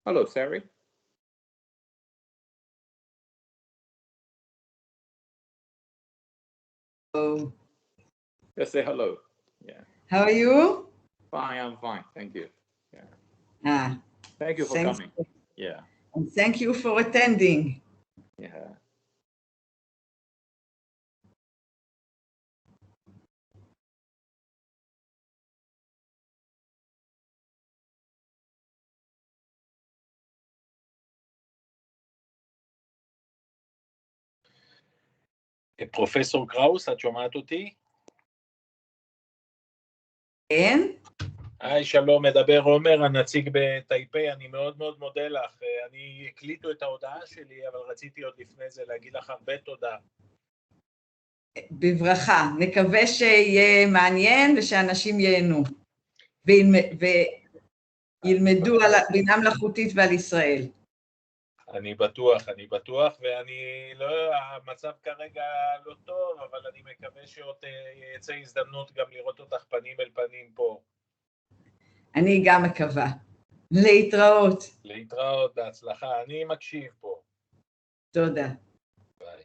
Hello, Sarit. Hello. Just say hello. Yeah. How are you? Fine, I'm fine. Thank you. Yeah. Thank you for Thanks. coming. Yeah. And thank you for attending. Yeah. פרופסור קראוס, את שומעת אותי? כן. היי, שלום, מדבר עומר, הנציג בטייפיי, אני מאוד מאוד מודה לך. אני הקליטו את ההודעה שלי, אבל רציתי עוד לפני זה להגיד לך הרבה תודה. בברכה, נקווה שיהיה מעניין ושאנשים ייהנו וילמדו על בינה מלאכותית ועל ישראל. אני בטוח, ואני לא, המצב כרגע לא טוב, אבל אני מקווה שעוד יצא הזדמנות גם לראות אותך פנים אל פנים פה. אני גם מקווה. להתראות. להתראות, בהצלחה, אני מקשיב פה. תודה. ביי.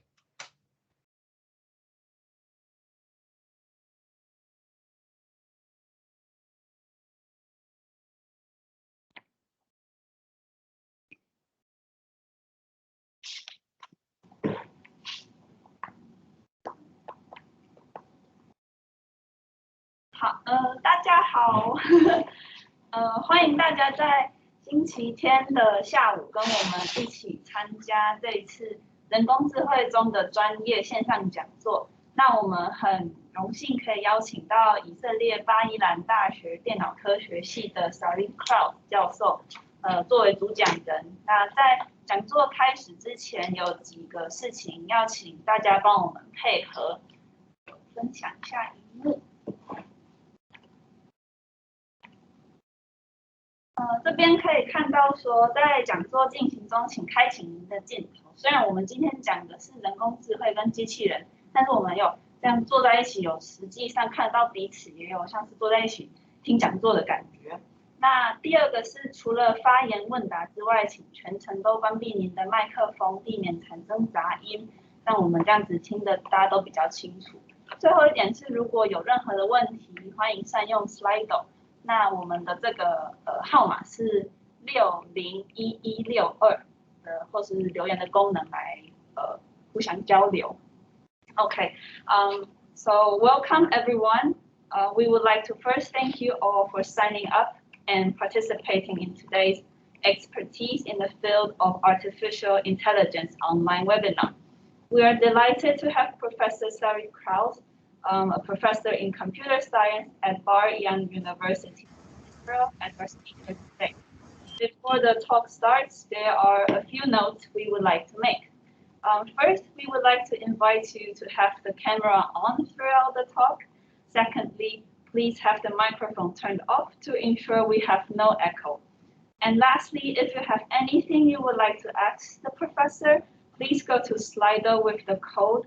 好，大家好，欢迎大家在星期天的下午跟我们一起参加这一次人工智慧中的专业线上讲座。那我们很荣幸可以邀请到以色列巴伊兰大学电脑科学系的 Sarit Kraus 教授，作为主讲人。那在讲座开始之前，有几个事情要请大家帮我们配合，分享一下荧幕。这边可以看到说，在讲座进行中，请开启您的镜头。虽然我们今天讲的是人工智慧跟机器人，但是我们有这样坐在一起，有实际上看得到彼此，也有像是坐在一起听讲座的感觉。那第二个是，除了发言问答之外，请全程都关闭您的麦克风，避免产生杂音，让我们这样子听的大家都比较清楚。最后一点是，如果有任何的问题，欢迎善用 Slido。那我们的这个号码是601162，或是留言的功能来互相交流。Okay, so welcome everyone. We would like to first thank you all for signing up and participating in today's expertise in the field of artificial intelligence online webinar. We are delighted to have Professor Sarit Kraus, a professor in computer science at Bar-Ilan University, Israel, as our speaker today. Before the talk starts, there are a few notes we would like to make. First, we would like to invite you to have the camera on throughout the talk. Secondly, please have the microphone turned off to ensure we have no echo. And lastly, if you have anything you would like to ask the professor, please go to Slido with the code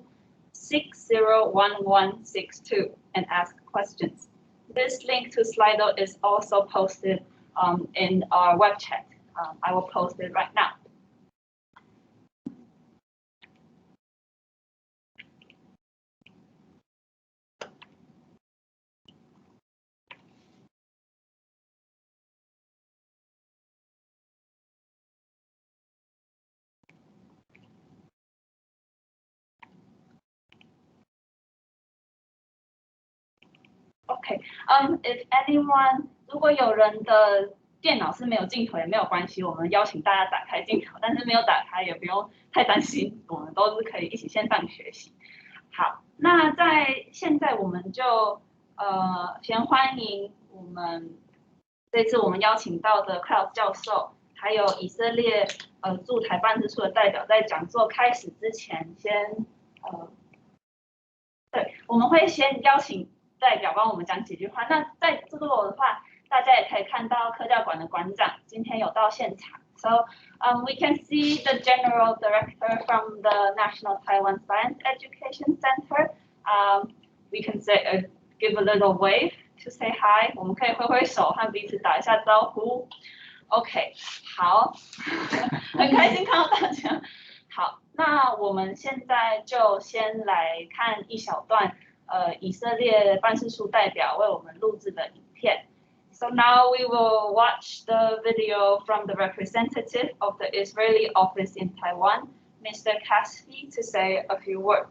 601162 and ask questions. This link to Slido is also posted in our web chat. I will post it right now. Okay, if anyone, 如果有人的电脑是没有镜头也没有关系，我们邀请大家打开镜头，但是没有打开也不用太担心，我们都是可以一起线上学习。好，那在现在我们就先欢迎我们这次我们邀请到的 Kraus 教授，还有以色列驻台办事处的代表，在讲座开始之前对，我们会先邀请代表帮我们讲几句话。那在这个的话，大家也可以看到科教馆的馆长今天有到现场。So we can see the general director from the National Taiwan Science Education Center. We can say give a little wave to say hi. 我们可以挥挥手和彼此打一下招呼。OK， 好，很开心看到大家。好，那我们现在就先来看一小段以色列办事处代表为我们录制的影片。So now we will watch the video from the representative of the Israeli office in Taiwan, Mr. Kaspi, to say a few words.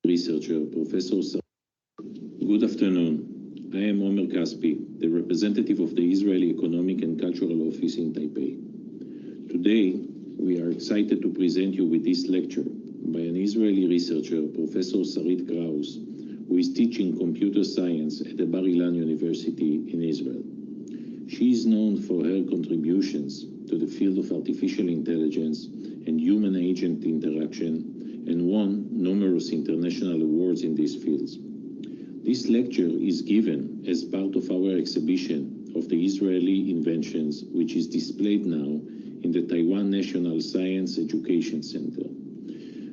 Researcher, Professor Sarit. Good afternoon. I am Omer Kaspi, the representative of the Israeli Economic and Cultural Office in Taipei. Today, we are excited to present you with this lecture by an Israeli researcher, Professor Sarit Kraus, who is teaching computer science at the Bar-Ilan University in Israel. She is known for her contributions to the field of artificial intelligence and human-agent interaction and won numerous international awards in these fields. This lecture is given as part of our exhibition of the Israeli inventions, which is displayed now in the Taiwan National Science Education Center.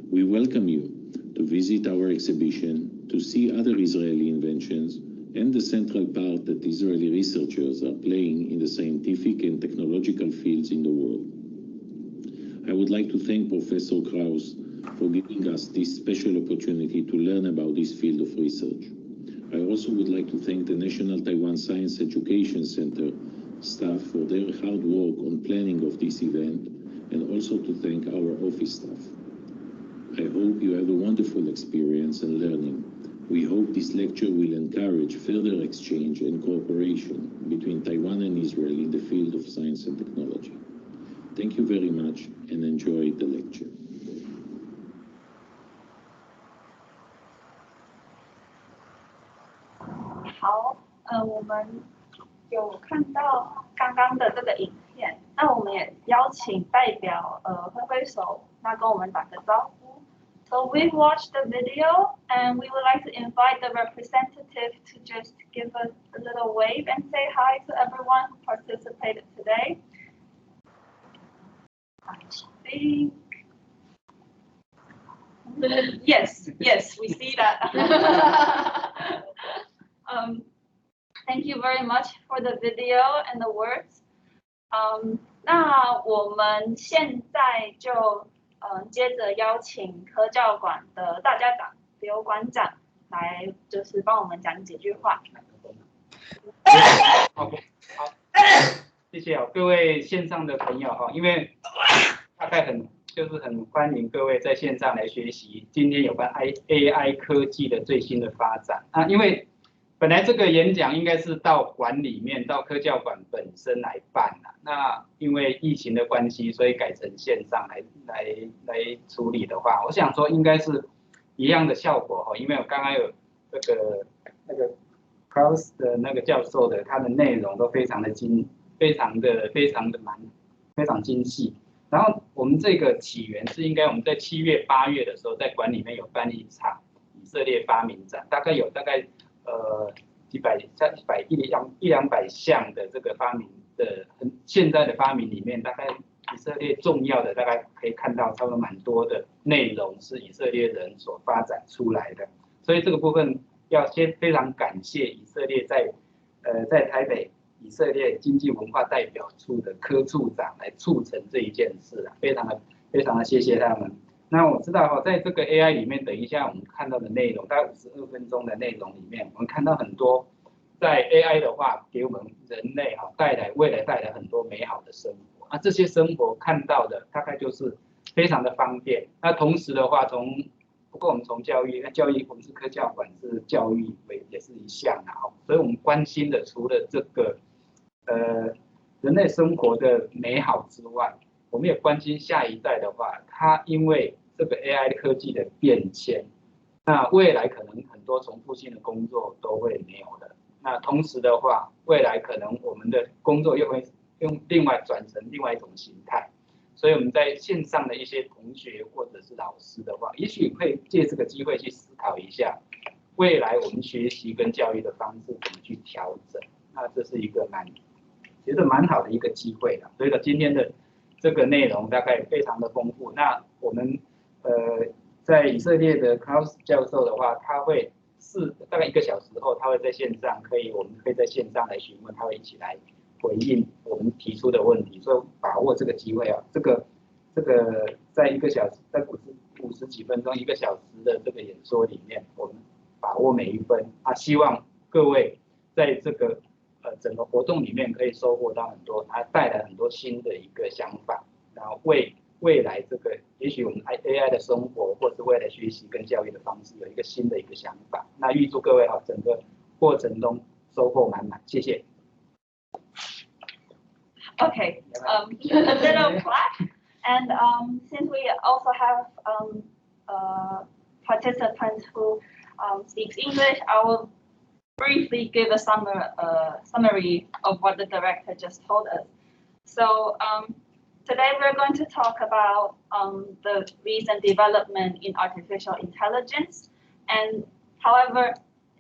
We welcome you to visit our exhibition, to see other Israeli inventions, and the central part that Israeli researchers are playing in the scientific and technological fields in the world. I would like to thank Professor Kraus for giving us this special opportunity to learn about this field of research. I also would like to thank the National Taiwan Science Education Center staff for their hard work on planning of this event, and also to thank our office staff. I hope you have a wonderful experience and learning. We hope this lecture will encourage further exchange and cooperation between Taiwan and Israel in the field of science and technology. Thank you very much and enjoy the lecture. 好，我们有看到刚刚的这个影片，那我们也邀请代表挥挥手，那跟我们打个招呼。So we've watched the video and we would like to invite the representative to just give us a little wave and say hi to everyone who participated today. I think yes, we see that. Thank you very much for the video and the words. 那我们现在就接着邀请科教馆的大家长刘馆长来，就是帮我们讲几句话。好，谢谢各位线上的朋友因为大概很欢迎各位在线上来学习今天有关 AI 科技的最新的发展因为本来这个演讲应该是到馆里面，到科教馆本身来办那因为疫情的关系，所以改成线上来处理的话，我想说应该是一样的效果因为我刚刚有那个 Kraus 的那个教授的，他的内容都非常精细。然后我们这个起源是应该我们在7月、8月的时候，在馆里面有办一场以色列发明展，大概一两百项的这个发明的现在的发明里面，大概以色列重要的大概可以看到差不多蛮多的内容是以色列人所发展出来的，所以这个部分要先非常感谢以色列在台北以色列经济文化代表处的科处长来促成这一件事非常的谢谢他们。那我知道在这个 AI 里面，等一下我们看到的内容，大概52分钟的内容里面，我们看到很多在 AI 的话，给我们人类未来带来很多美好的生活这些生活看到的大概就是非常的方便。那同时的话，不过我们从教育我们是科教馆，是教育也是一项所以我们关心的除了这个人类生活的美好之外，我们也关心下一代的话，它因为这个 AI 科技的变迁，那未来可能很多重复性的工作都会没有的。那同时的话，未来可能我们的工作又会用转成另外一种形态。所以我们在线上的一些同学或者是老师的话，也许会借这个机会去思考一下，未来我们学习跟教育的方式怎么去调整。那这是一个觉得蛮好的一个机会的。所以今天的这个内容大概非常的丰富。那我们在以色列的 Kraus 教授的话，他会大概1个小时后，他会在线上我们可以在线上来询问，他会一起来回应我们提出的问题，所以把握这个机会啊，这个在1个小时，在50几分钟1个小时的这个演说里面，我们把握每一分啊，希望各位在这个整个活动里面可以收获到很多，它带来很多新的一个想法，然后为未来这个也许我们 AI 的生活或是未来学习跟教育的方式有一个新的一个想法。那预祝各位好，整个过程中收获满满，谢谢。Okay, a little clap, and since we also have participants who speaks English, I will briefly give a summary of what the director just told us. So today we're going to talk about the recent development in artificial intelligence, and however,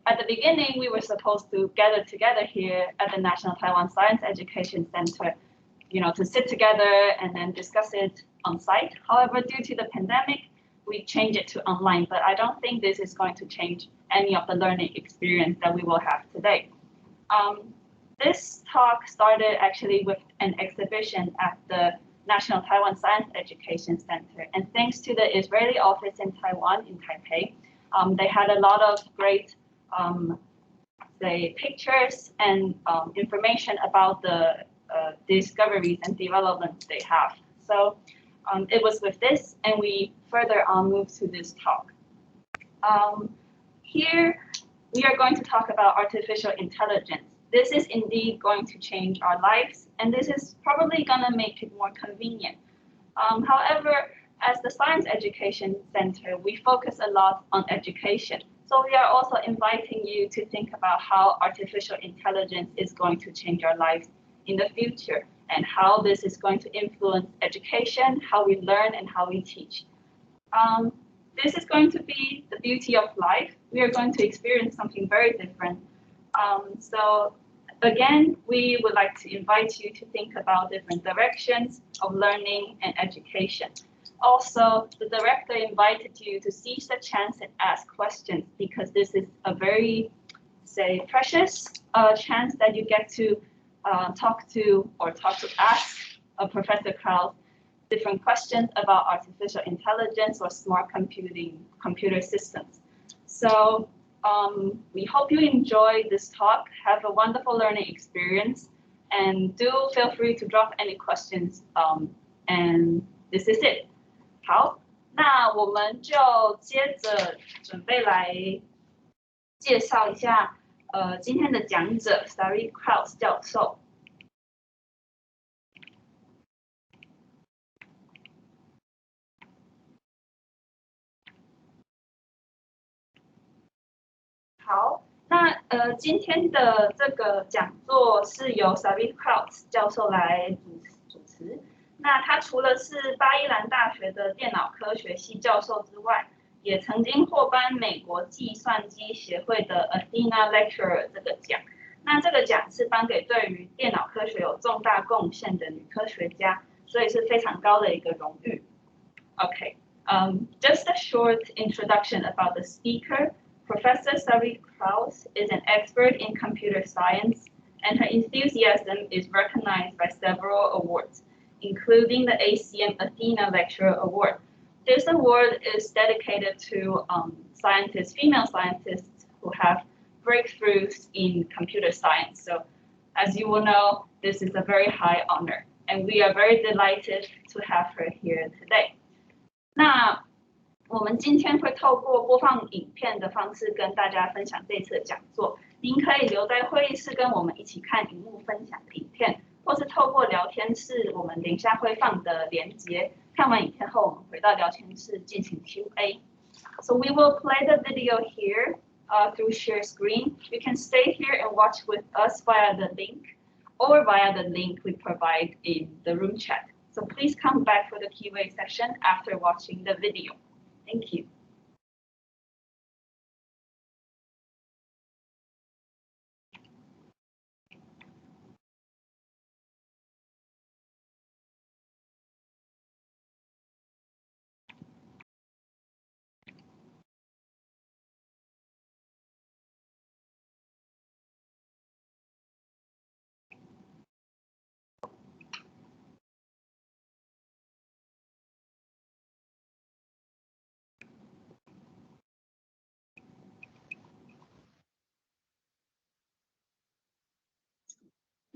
at the beginning, we were supposed to gather together here at the National Taiwan Science Education Center, to sit together and then discuss it on site. However, due to the pandemic, we changed it to online, but I don't think this is going to change any of the learning experience that we will have today. This talk started actually with an exhibition at the National Taiwan Science Education Center, and thanks to the Israeli office in Taiwan, in Taipei, they had a lot of great pictures and information about the discoveries and developments they have. So it was with this, and we further on moved to this talk. Here, we are going to talk about artificial intelligence. This is indeed going to change our lives, and this is probably going to make it more convenient. However, as the Science Education Center, we focus a lot on education. So we are also inviting you to think about how artificial intelligence is going to change our lives in the future, and how this is going to influence education, how we learn, and how we teach. This is going to be the beauty of life. We are going to experience something very different. So again, we would like to invite you to think about different directions of learning and education. Also, the director invited you to seize the chance and ask questions, because this is a very, precious chance that you get to ask Professor Kraus different questions about artificial intelligence or smart computer systems. So we hope you enjoy this talk, have a wonderful learning experience, and do feel free to drop any questions. And this is it. 好，那我们就接着准备来介绍一下今天的讲者 Sarit Kraus 教授。好，那今天的这个讲座是由 Sarit Kraus 教授来主持。那他除了是巴伊兰大学的电脑科学系教授之外，也曾经获颁美国计算机协会的 Athena Lecturer 这个奖。那这个奖是颁给对于电脑科学有重大贡献的女科学家，所以是非常高的一个荣誉。Okay, just a short introduction about the speaker. Professor Sarit Kraus is an expert in computer science, and her enthusiasm is recognized by several awards, including the ACM Athena Lecturer Award. This award is dedicated to female scientists who have breakthroughs in computer science. So as you will know, this is a very high honor, and we are very delighted to have her here today. 那我们今天会透过播放影片的方式跟大家分享这次的讲座。您可以留在会议室跟我们一起看荧幕分享的影片，或是透过聊天室我们等一下会放的连结，看完影片后我们回到聊天室进行 Q&A。So we will play the video here through share screen. You can stay here and watch with us via the link or via the link we provide in the room chat. So please come back for the Q&A session after watching the video. Thank you.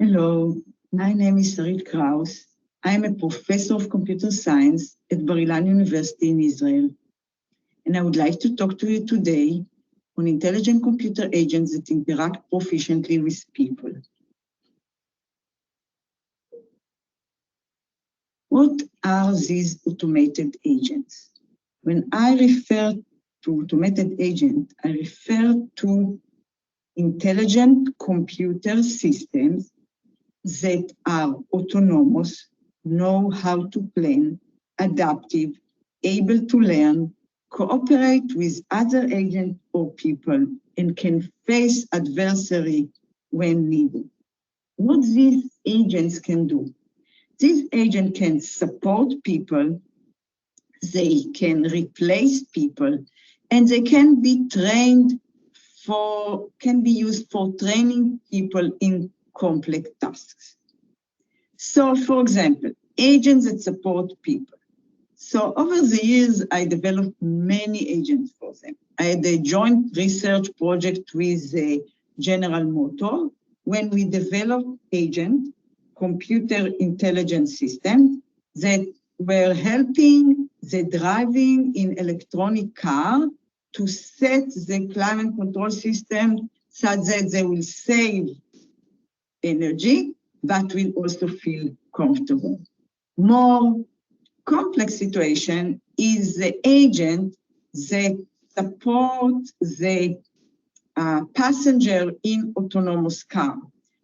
Hello, my name is Sarit Kraus. I am a professor of computer science at Bar-Ilan University in Israel. And I would like to talk to you today on intelligent computer agents that interact proficiently with people. What are these automated agents? When I refer to automated agent, I refer to intelligent computer systems that are autonomous, know how to plan, adaptive, able to learn, cooperate with other agents or people, and can face adversary when needed. What these agents can do? These agents can support people, they can replace people, and they can be trained can be used for training people in complex tasks. So, for example, agents that support people. So over the years, I developed many agents for them. I had a joint research project with General Motors when we developed agent computer intelligence systems that were helping the driving in electronic car to set the climate control system such that they will save energy, but will also feel comfortable. More complex situation is the agent that support the passenger in autonomous car.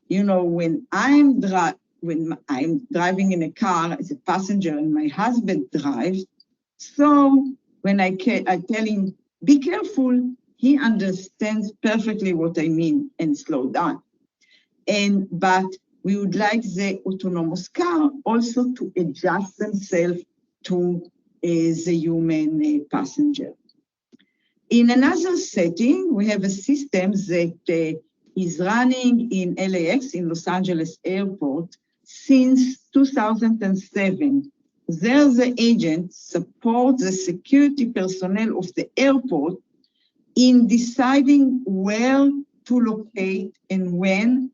You know, when I'm driving in a car as a passenger and my husband drives, so when I tell him, be careful, he understands perfectly what I mean and slow down. But we would like the autonomous car also to adjust themselves to the human passenger. In another setting, we have a system that is running in LAX, in Los Angeles Airport, since 2007. There, the agent supports the security personnel of the airport in deciding where to locate and when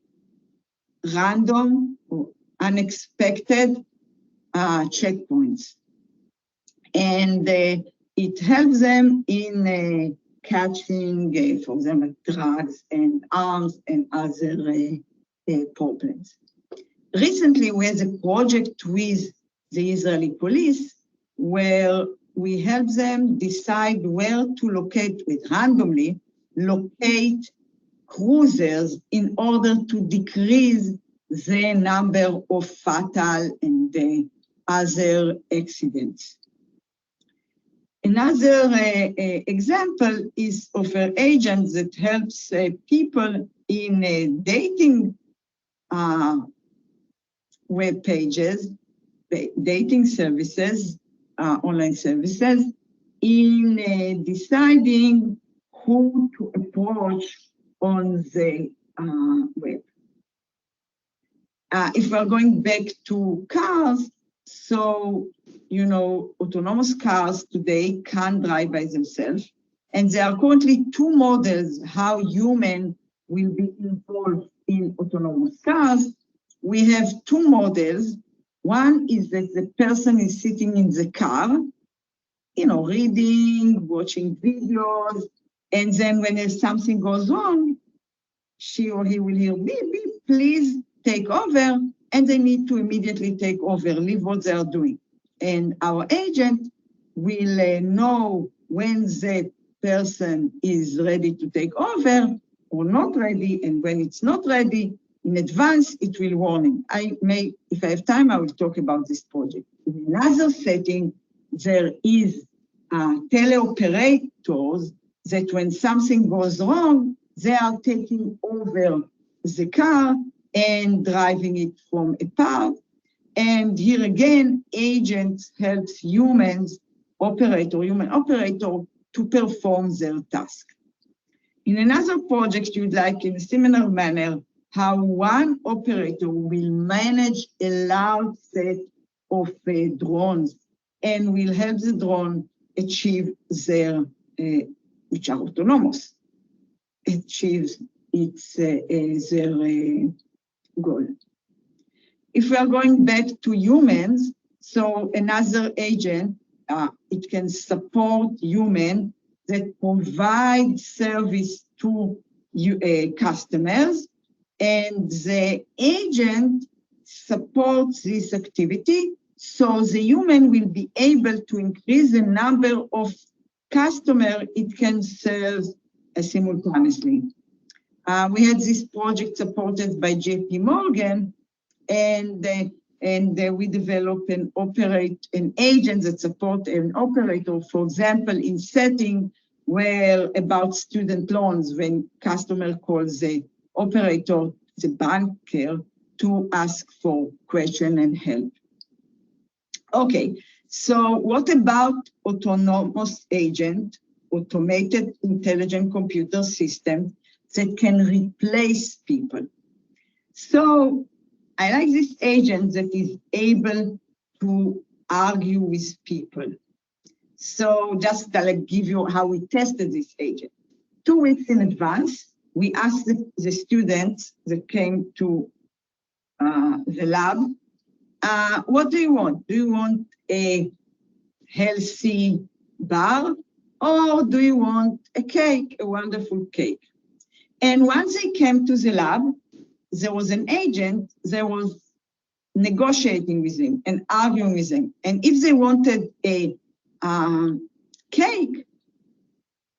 random or unexpected checkpoints. And it helps them in catching, for example, drugs and arms and other problems. Recently, we had a project with the Israeli police where we help them decide where to locate, randomly locate cruisers in order to decrease the number of fatal and other accidents. Another example is of an agent that helps people in dating web pages, dating services, online services, in deciding who to approach on the web. If we're going back to cars, so, you know, autonomous cars today can drive by themselves. And there are currently two models how humans will be involved in autonomous cars. We have two models. One is that the person is sitting in the car, you know, reading, watching videos, and then when something goes wrong, she or he will hear, beep, beep, please take over, and they need to immediately take over, leave what they are doing. And our agent will know when the person is ready to take over or not ready, and when it's not ready, in advance, it will warn him. If I have time, I will talk about this project. In another setting, there is teleoperators that when something goes wrong, they are taking over the car and driving it from apart. And here again, agents helps human operator to perform their task. In another project, you'd like in a similar manner, how one operator will manage a large set of drones and will help the drone achieve their, which are autonomous, achieves their goal. If we are going back to humans, so another agent, it can support humans that provide service to customers, and the agent supports this activity, so the human will be able to increase the number of customers it can serve simultaneously. We had this project supported by JP Morgan, and we developed and operate an agent that support an operator, for example, in setting where about student loans, when customer calls the operator, the banker, to ask for question and help. Okay, so what about autonomous agent, automated intelligent computer system that can replace people? So I like this agent that is able to argue with people. So just to give you how we tested this agent. 2 weeks in advance, we asked the students that came to the lab, what do you want? Do you want a healthy bar, or do you want a cake, a wonderful cake? And once they came to the lab, there was an agent that was negotiating with him and arguing with him. And if they wanted a cake,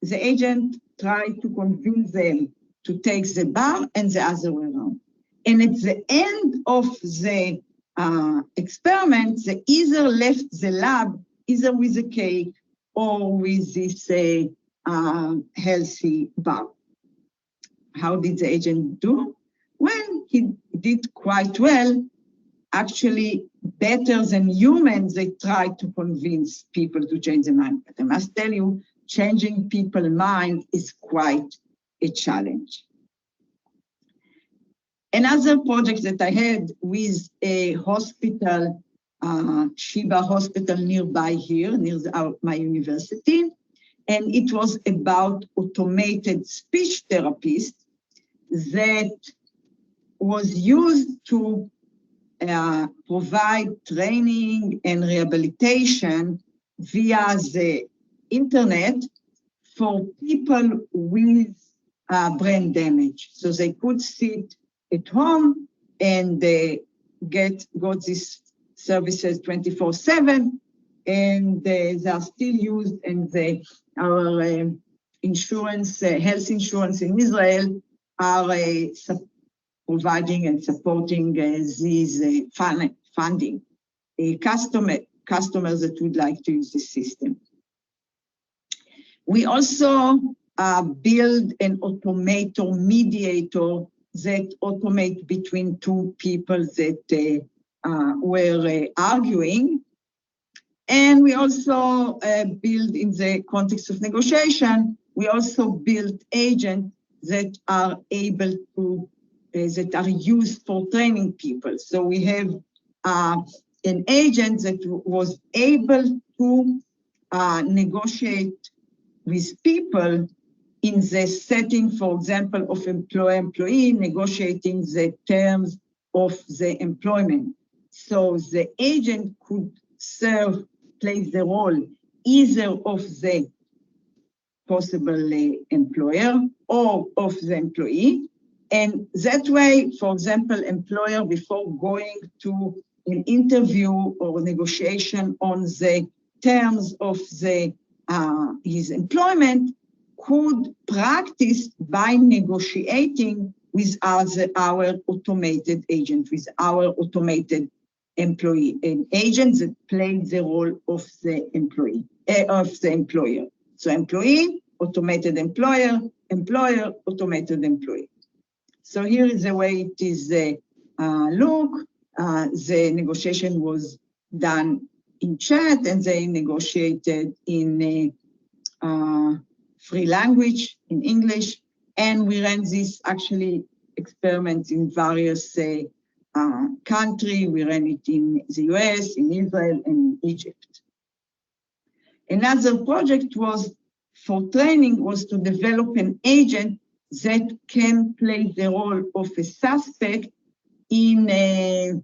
the agent tried to convince them to take the bar and the other way around. And at the end of the experiment, they either left the lab either with a cake or with this healthy bar. How did the agent do? Well, he did quite well, actually better than humans. They tried to convince people to change their mind. But I must tell you, changing people's mind is quite a challenge. Another project that I had with a hospital, Sheba Hospital nearby here, near my university, and it was about automated speech therapist that was used to provide training and rehabilitation via the internet for people with brain damage. So they could sit at home and they got these services 24/7, and they are still used, and our insurance, health insurance in Israel are providing and supporting these funding customers that would like to use the system. We also build an automator mediator that automate between two people that were arguing. And we also build, in the context of negotiation, we also build agents that are able to, that are used for training people. So we have an agent that was able to negotiate with people in the setting, for example, of employer-employee, negotiating the terms of the employment. So the agent could play the role either of the possible employer or of the employee. And that way, for example, employer, before going to an interview or negotiation on the terms of his employment, could practice by negotiating with our automated agent, with our automated employee, an agent that plays the role of the employee, of the employer. So employee, automated employer, employer, automated employee. So here is the way it is look. The negotiation was done in chat, and they negotiated in free language, in English, and we ran this actually experiments in various countries. We ran it in the US, in Israel, and in Egypt. Another project was for training was to develop an agent that can play the role of a suspect in a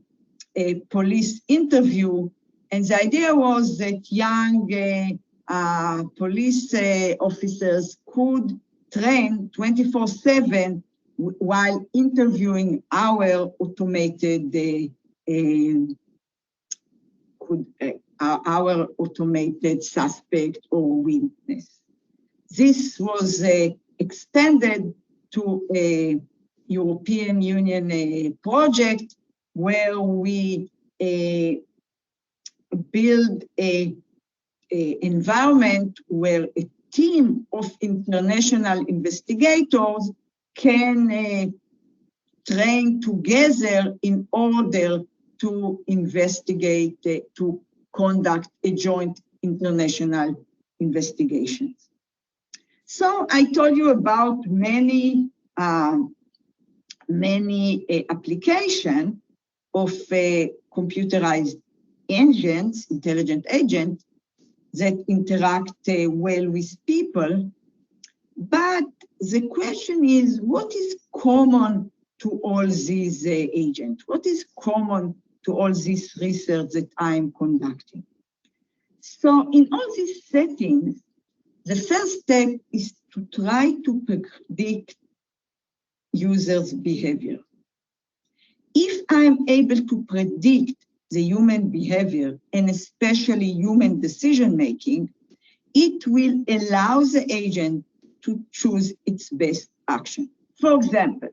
police interview. And the idea was that young police officers could train 24/7 while interviewing our automated our automated suspect or witness. This was extended to a European Union project where we build a environment where a team of international investigators can train together in order to investigate, to conduct a joint international investigations. So I told you about many applications of computerized agents, intelligent agents that interact well with people. But the question is, what is common to all these agents? What is common to all this research that I'm conducting? So in all these settings, the first step is to try to predict users' behavior. If I'm able to predict the human behavior, and especially human decision-making, it will allow the agent to choose its best action. For example,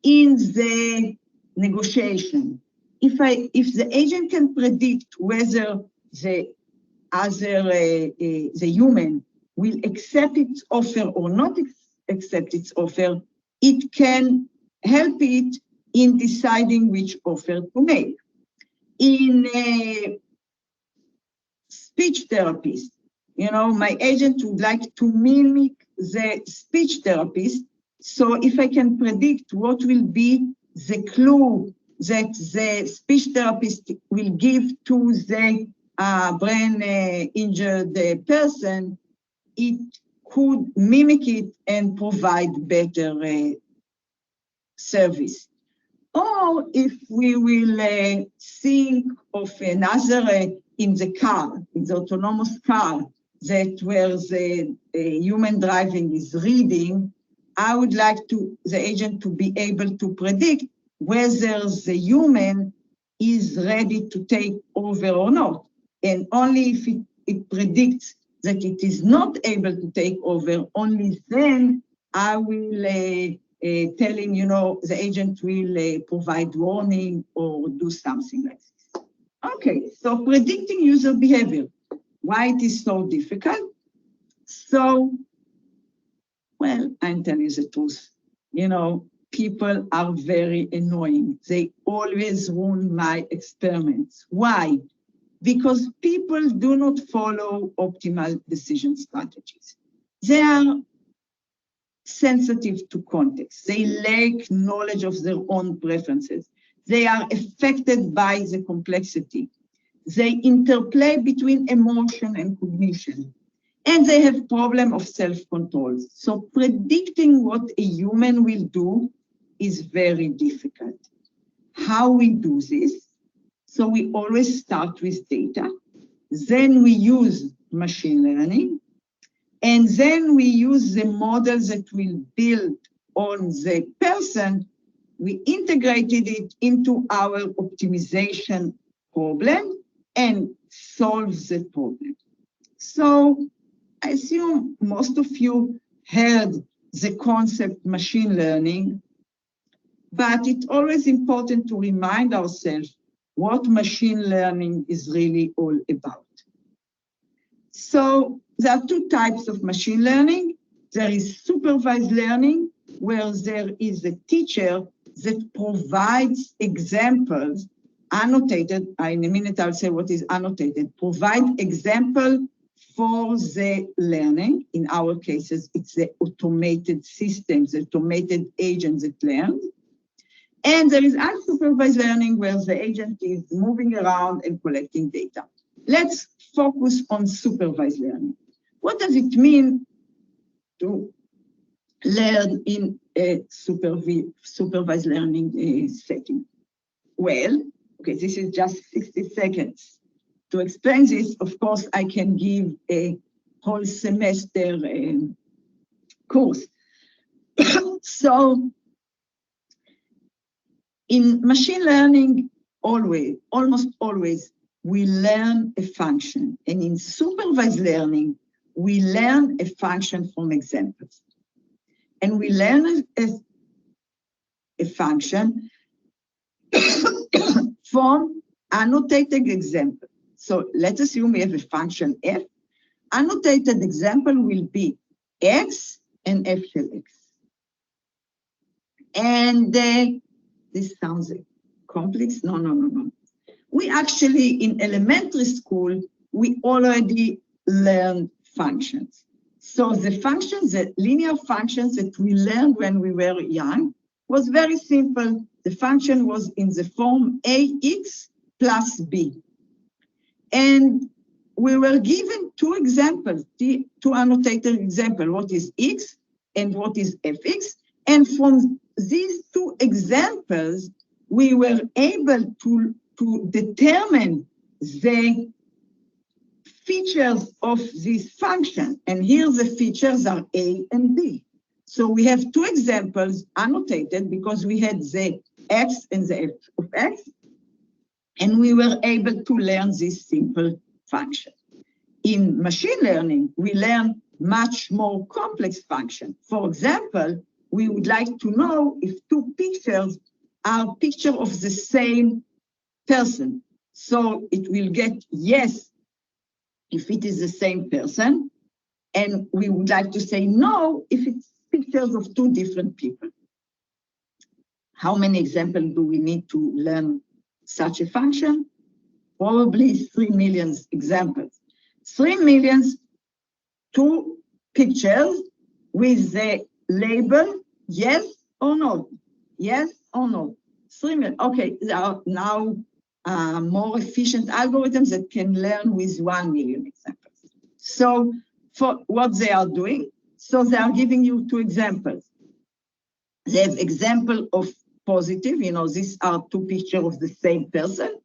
in the negotiation, if the agent can predict whether the human will accept its offer or not accept its offer, it can help it in deciding which offer to make. In speech therapist, my agent would like to mimic the speech therapist. So if I can predict what will be the clue that the speech therapist will give to the brain injured person, it could mimic it and provide better service. Or if we will think of another in the car, in the autonomous car, that where the human driving is reading, I would like the agent to be able to predict whether the human is ready to take over or not. And only if it predicts that it is not able to take over, only then I will tell him, the agent will provide warning or do something like this. Okay, so predicting user behavior. Why it is so difficult? So, well, I'll tell you the truth. People are very annoying. They always ruin my experiments. Why? Because people do not follow optimal decision strategies. They are sensitive to context. They lack knowledge of their own preferences. They are affected by the complexity. They interplay between emotion and cognition. And they have problem of self-control. So predicting what a human will do is very difficult. How we do this? So we always start with data. Then we use machine learning. And then we use the models that will build on the person. We integrated it into our optimization problem and solve the problem. So I assume most of you heard the concept machine learning, but it's always important to remind ourselves what machine learning is really all about. So there are two types of machine learning. There is supervised learning, where there is a teacher that provides examples, annotated. In a minute I'll say what is annotated. Provide example for the learning. In our cases, it's the automated systems, the automated agents that learn. And there is unsupervised learning, where the agent is moving around and collecting data. Let's focus on supervised learning. What does it mean to learn in a supervised learning setting? Well, okay, this is just 60 seconds. To explain this, of course, I can give a whole semester course. So in machine learning, almost always, we learn a function. And in supervised learning, we learn a function from examples. And we learn a function from annotated example. So let's assume we have a function f. Annotated example will be x and f shall x. And this sounds complex. No. We actually, in elementary school, we already learned functions. So the functions, the linear functions that we learned when we were young was very simple. The function was in the form ax plus b. And we were given two examples, two annotated examples, what is x and what is fx. And from these two examples, we were able to determine the features of this function. And here the features are a and b. So we have two examples annotated because we had the x and the f of x, and we were able to learn this simple function. In machine learning, we learn much more complex function. For example, we would like to know if two pictures are pictures of the same person. So it will get yes if it is the same person, and we would like to say no if it's pictures of two different people. How many examples do we need to learn such a function? Probably 3 million examples. 3 million, two pictures with the label yes or no, yes or no. 3 million. Okay, there are now more efficient algorithms that can learn with 1 million examples. So for what they are doing, so they are giving you two examples. They have example of positive, these are two pictures of the same person,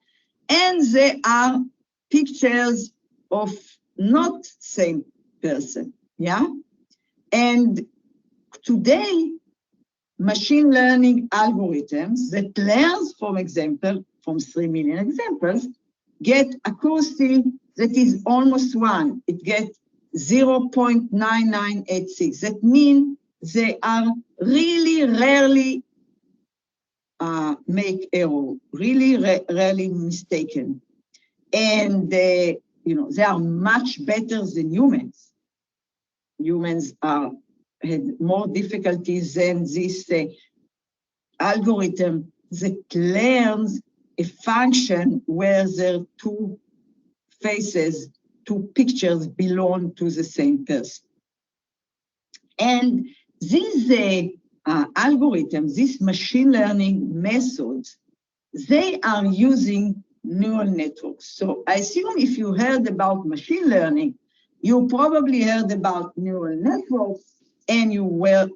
and they are pictures of not same person, yeah? And today, machine learning algorithms that learns from example, from 3 million examples, get accuracy that is almost 1. It gets 0.9986. That means they are really rarely make error, really rarely mistaken. And they are much better than humans. Humans had more difficulties than this algorithm that learns a function where there are two faces, two pictures belong to the same person. And these algorithms, these machine learning methods, they are using neural networks. So I assume if you heard about machine learning, you probably heard about neural networks, and you heard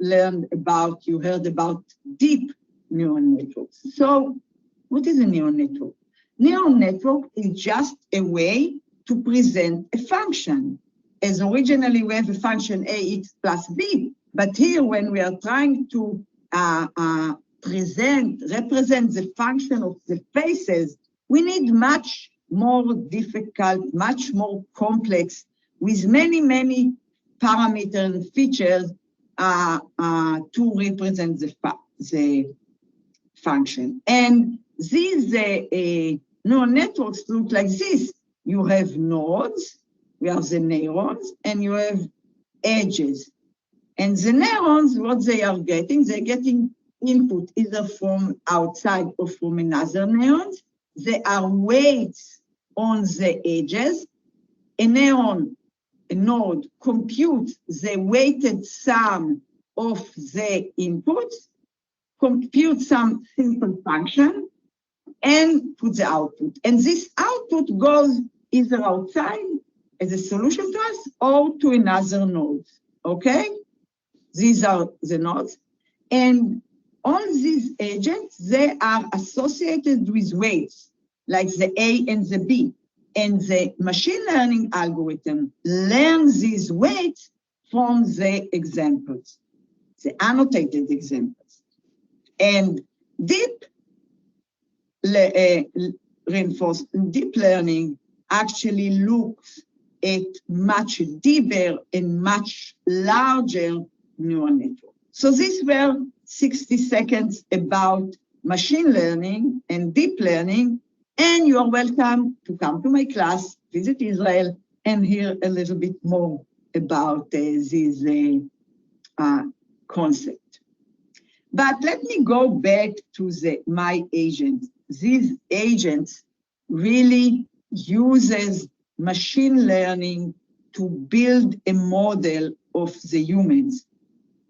about deep neural networks. So what is a neural network? Neural network is just a way to present a function. As originally we have a function ax plus b, but here when we are trying to represent the function of the faces, we need much more difficult, much more complex, with many, many parameters and features to represent the function. And these neural networks look like this. You have nodes, we have the neurons, and you have edges. And the neurons, what they are getting, they're getting input either from outside or from another neurons. There are weights on the edges. A neuron, a node, computes the weighted sum of the inputs, compute some simple function, and put the output. And this output goes either outside as a solution to us or to another node, okay? These are the nodes. And all these agents, they are associated with weights, like the A and the B. And the machine learning algorithm learns these weights from the examples, the annotated examples. And deep learning actually looks at much deeper and much larger neural network. So these were 60 seconds about machine learning and deep learning, and you are welcome to come to my class, visit Israel, and hear a little bit more about this concept. But let me go back to my agent. These agents really uses machine learning to build a model of the humans.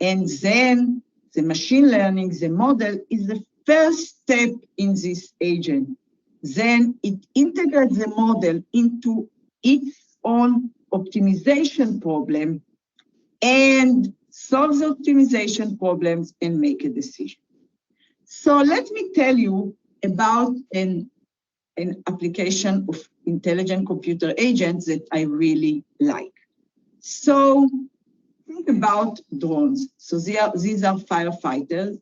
And then the machine learning, the model, is the first step in this agent. Then it integrates the model into its own optimization problem and solves optimization problems and make a decision. So let me tell you about an application of intelligent computer agents that I really like. So think about drones. So these are firefighters,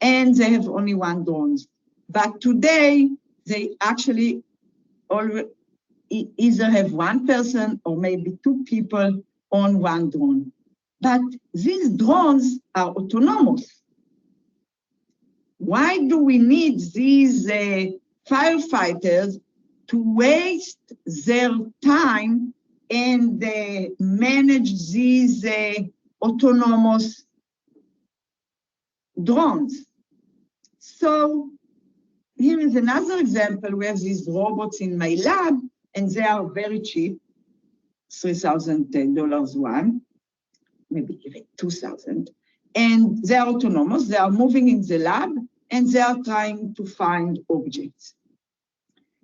and they have only one drone. But today, they actually either have one person or maybe two people on one drone. But these drones are autonomous. Why do we need these firefighters to waste their time and manage these autonomous drones? So here is another example. We have these robots in my lab, and they are very cheap, $3,000 one, maybe even 2,000. And they are autonomous. They are moving in the lab, and they are trying to find objects.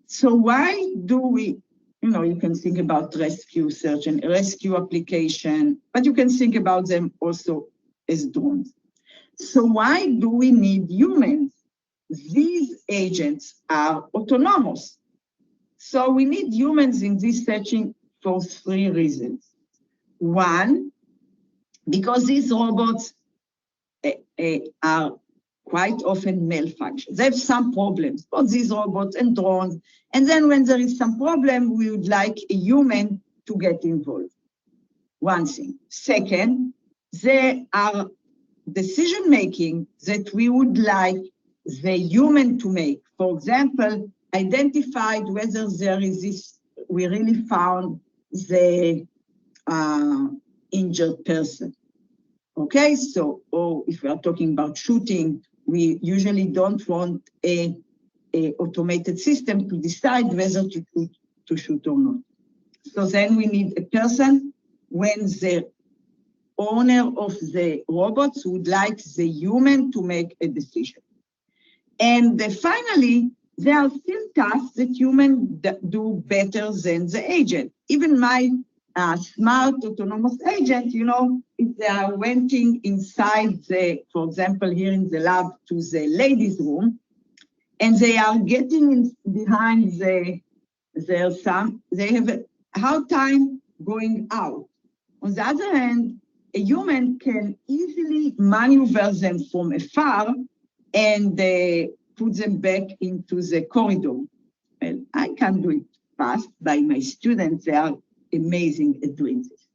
So why do we, you can think about rescue search and rescue application, but you can think about them also as drones. So why do we need humans? These agents are autonomous. So we need humans in this setting for three reasons. One, because these robots are quite often malfunction. They have some problems, both these robots and drones. And then when there is some problem, we would like a human to get involved. One thing. Second, there are decision-making that we would like the human to make. For example, identified whether there is this, we really found the injured person. Okay, so, or if we are talking about shooting, we usually don't want a automated system to decide whether to shoot or not. So then we need a person when the owner of the robots would like the human to make a decision. And finally, there are still tasks that humans do better than the agent. Even my smart autonomous agent, if they are waiting inside for example, here in the lab to the ladies' room, and they are getting behind their thumb, they have a hard time going out. On the other hand, a human can easily maneuver them from afar and put them back into the corridor. Well, I can do it fast by my students. They are amazing at doing this.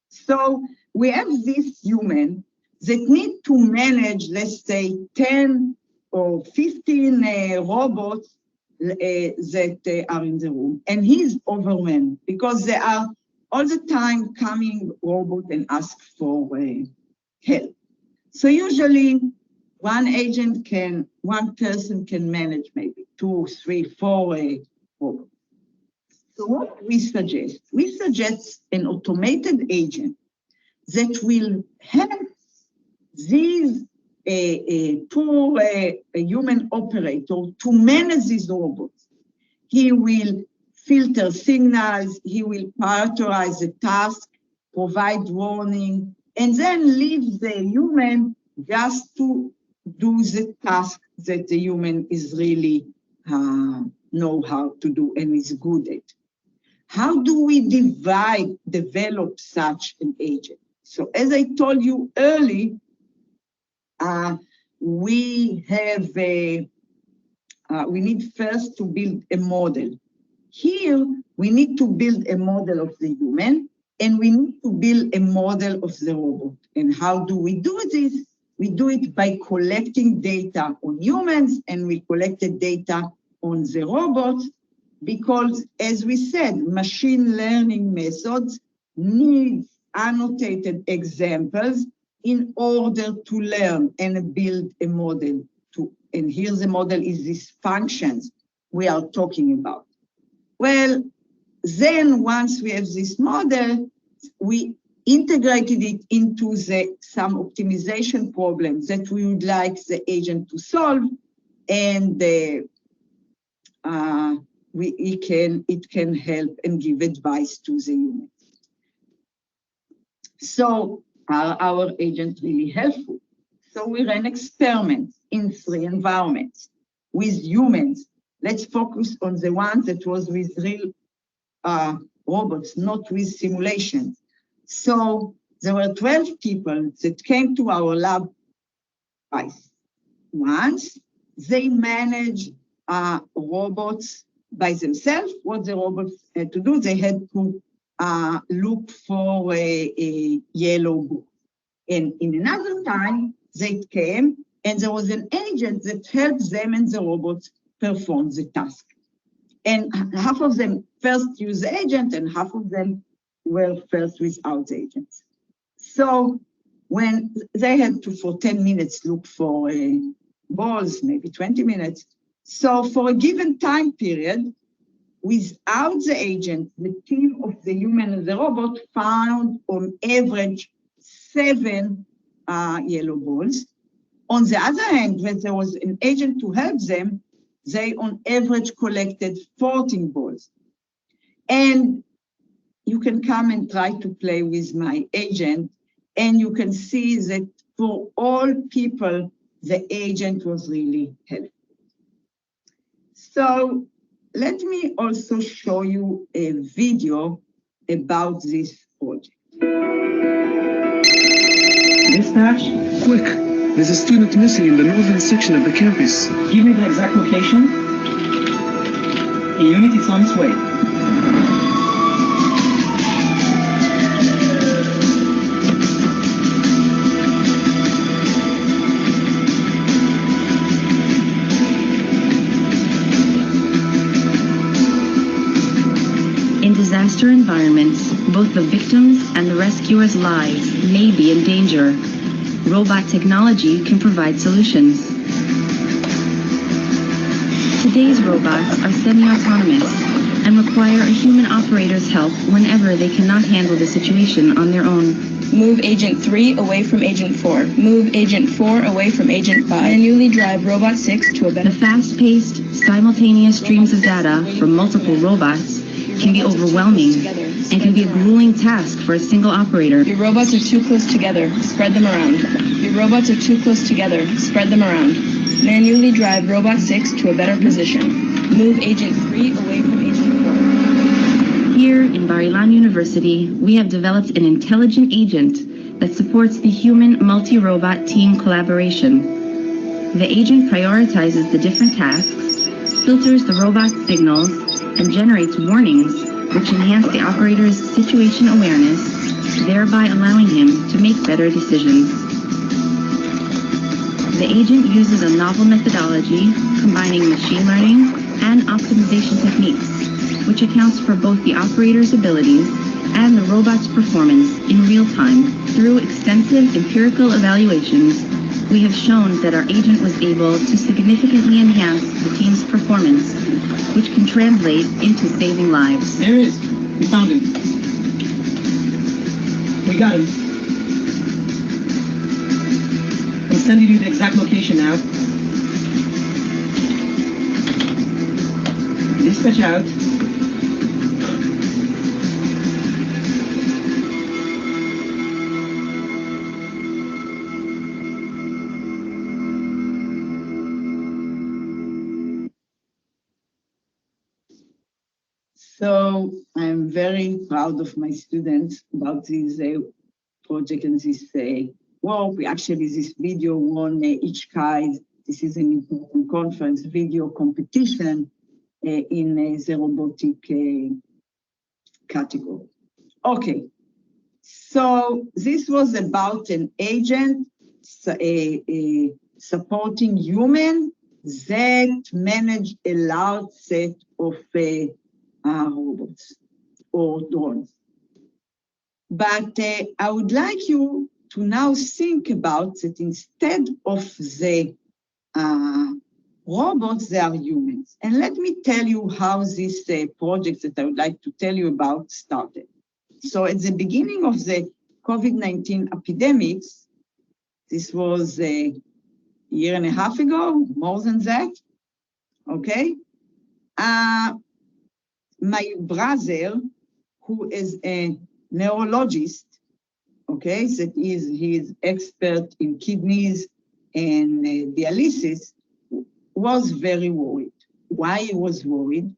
So we have this human that need to manage, let's say, 10 or 15 robots that are in the room. And he's overwhelmed because they are all the time coming robot and ask for help. So usually one person can manage maybe 2, 3, 4 robots. So what we suggest? We suggest an automated agent that will help these poor human operator to manage these robots. He will filter signals, he will prioritize the task, provide warning, and then leave the human just to do the task that the human is really know how to do and is good at. How do we develop such an agent? So as I told you earlier, we need first to build a model. Here, we need to build a model of the human, and we need to build a model of the robot. And how do we do this? We do it by collecting data on humans, and we collected data on the robots, because as we said, machine learning methods need annotated examples in order to learn and build a model. And here the model is these functions we are talking about. Well, then once we have this model, we integrated it into some optimization problems that we would like the agent to solve, and it can help and give advice to the human. So are our agents really helpful? So we ran experiments in 3 environments with humans. Let's focus on the ones that was with real robots, not with simulations. So there were 12 people that came to our lab twice. Once they managed robots by themselves. What the robots had to do, they had to look for a yellow book. And in another time, they came and there was an agent that helped them and the robots perform the task. And half of them first used the agent and half of them were first without the agents. So when they had to, for 10 minutes, look for balls, maybe 20 minutes. So for a given time period, without the agent, the team of the human and the robot found on average 7 yellow balls. On the other hand, when there was an agent to help them, they on average collected 14 balls. And you can come and try to play with my agent, and you can see that for all people, the agent was really helpful. So let me also show you a video about this project. Dispatch, quick. There's a student missing in the northern section of the campus. Give me the exact location. A unit is on its way. In disaster environments, both the victims and the rescuers' lives may be in danger. Robot technology can provide solutions. Today's robots are semi-autonomous and require a human operator's help whenever they cannot handle the situation on their own. Move Agent 3 away from Agent 4. Move Agent 4 away from Agent 5. Manually drive Robot 6 to a better... The fast-paced, simultaneous streams of data from multiple robots can be overwhelming and can be a grueling task for a single operator. Your robots are too close together. Spread them around. Your robots are too close together. Spread them around. Manually drive Robot 6 to a better position. Move Agent 3 away from Agent 4. Here in Bar-Ilan University, we have developed an intelligent agent that supports the human multi-robot team collaboration. The agent prioritizes the different tasks, filters the robot's signals, and generates warnings which enhance the operator's situation awareness, thereby allowing him to make better decisions. The agent uses a novel methodology combining machine learning and optimization techniques, which accounts for both the operator's abilities and the robot's performance in real time. Through extensive empirical evaluations, we have shown that our agent was able to significantly enhance the team's performance, which can translate into saving lives. There he is. We found him. We got him. I'm sending you the exact location now. Dispatch out. So I'm very proud of my students about this project and this work. This video won each KAI. This is an important conference video competition in the robotic category. Okay, so this was about an agent supporting human that managed a large set of robots or drones. But I would like you to now think about that instead of the robots, they are humans. And let me tell you how this project that I would like to tell you about started. So at the beginning of the COVID-19 epidemics, this was a year and a half ago, more than that, okay? My brother, who is a neurologist, okay, that he is expert in kidneys and dialysis, was very worried. Why he was worried?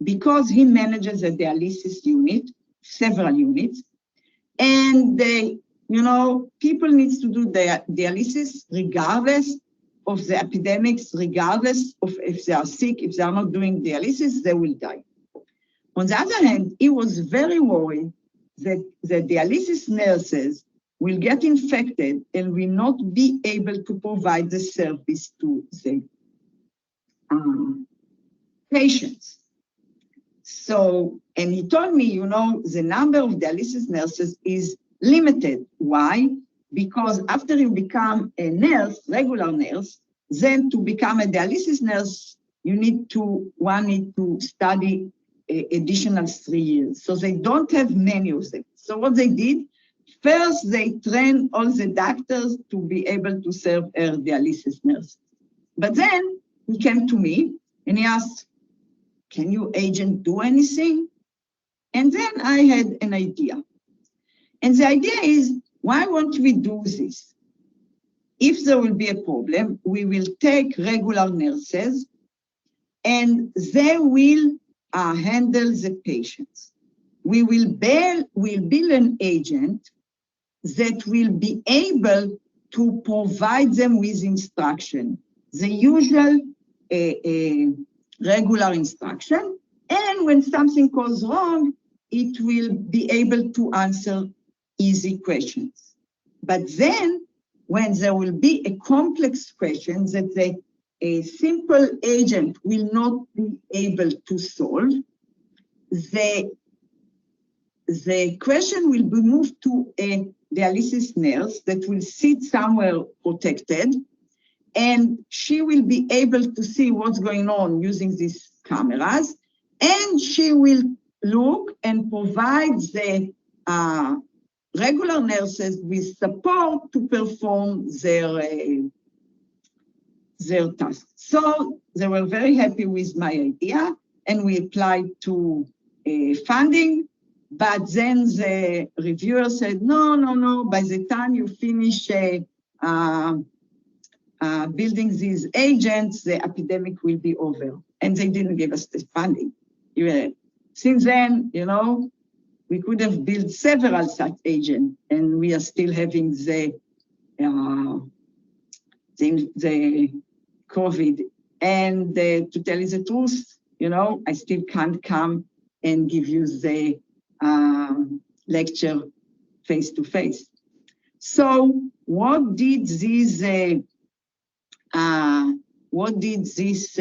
Because he manages a dialysis unit, several units, and people need to do their dialysis regardless of the epidemics, regardless of if they are sick. If they are not doing dialysis, they will die. On the other hand, he was very worried that the dialysis nurses will get infected and will not be able to provide the service to the patients. So, and he told me, the number of dialysis nurses is limited. Why? Because after you become a nurse, regular nurse, then to become a dialysis nurse, one need to study additional 3 years. So they don't have many of them. So what they did, first they trained all the doctors to be able to serve as dialysis nurses. But then he came to me and he asked, can your agent do anything? And then I had an idea. And the idea is, why won't we do this? If there will be a problem, we will take regular nurses and they will handle the patients. We will build an agent that will be able to provide them with instruction, the usual regular instruction, and when something goes wrong, it will be able to answer easy questions. But then, when there will be a complex question that a simple agent will not be able to solve, the question will be moved to a dialysis nurse that will sit somewhere protected, and she will be able to see what's going on using these cameras, and she will look and provide the regular nurses with support to perform their tasks. So they were very happy with my idea, and we applied to funding, but then the reviewer said, no, by the time you finish building these agents, the epidemic will be over. And they didn't give us the funding. Since then, we could have built several such agents, and we are still having the COVID. And to tell you the truth, I still can't come and give you the lecture face to face. So what did this what did these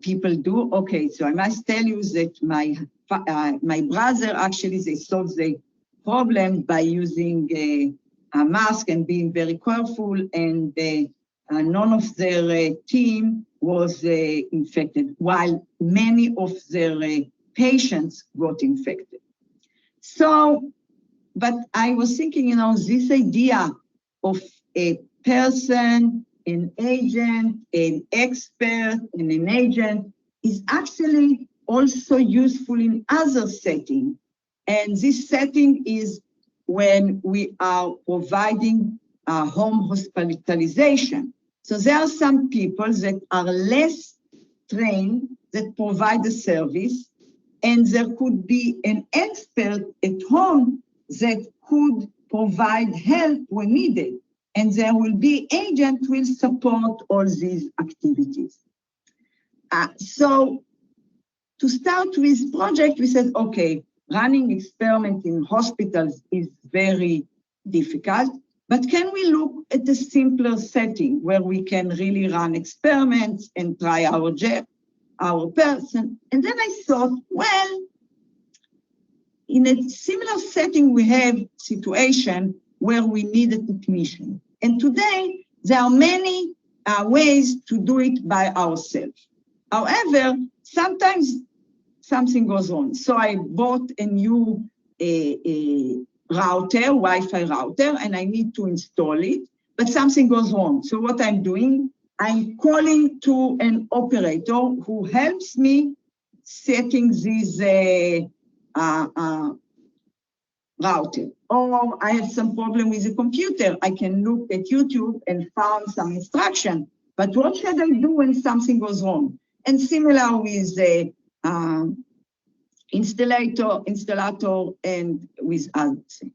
people do? Okay, so I must tell you that my brother actually, they solved the problem by using a mask and being very careful, and none of their team was infected, while many of their patients got infected. So, but I was thinking, you know, this idea of a person, an agent, an expert, and an agent is actually also useful in other settings. And this setting is when we are providing home hospitalization. So there are some people that are less trained that provide the service, and there could be an expert at home that could provide help when needed. And there will be agent who will support all these activities. So to start with project, we said, okay, running experiment in hospitals is very difficult, but can we look at a simpler setting where we can really run experiments and try our person? And then I thought, well, in a similar setting, we have situation where we need a technician. And today, there are many ways to do it by ourselves. However, sometimes something goes on. So I bought a new router, Wi-Fi router, and I need to install it, but something goes wrong. So what I'm doing, I'm calling to an operator who helps me setting this router. Or I have some problem with the computer. I can look at YouTube and found some instruction. But what should I do when something goes wrong? And similar with the installer, and with other things.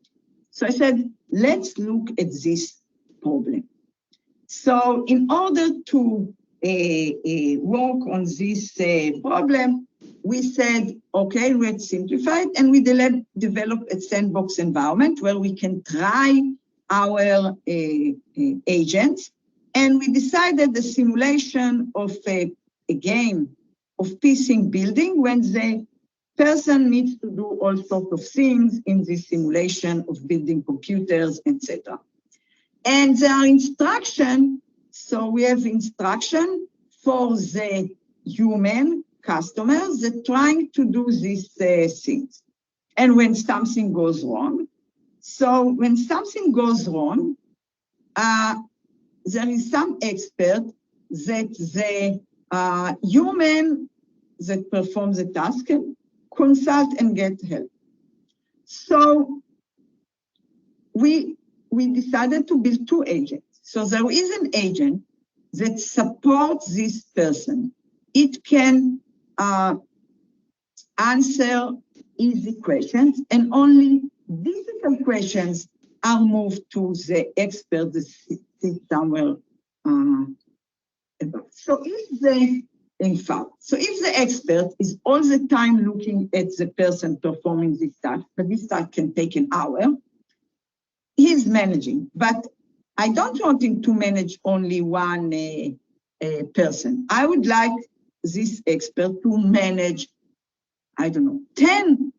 So I said, let's look at this problem. So in order to work on this problem, we said, okay, let's simplify it, and we developed a sandbox environment where we can try our agents, and we decided the simulation of a game of piecing building when the person needs to do all sorts of things in this simulation of building computers, etc. And there are instructions, so we have instruction for the human customers that trying to do these things. And when something goes wrong, so when something goes wrong, there is some expert that the human that performs the task can consult and get help. So we decided to build two agents. So there is an agent that supports this person. It can answer easy questions, and only difficult questions are moved to the expert that sits somewhere above. So if the expert is all the time looking at the person performing this task, but this task can take an hour, he's managing. But I don't want him to manage only one person. I would like this expert to manage, I don't know, 10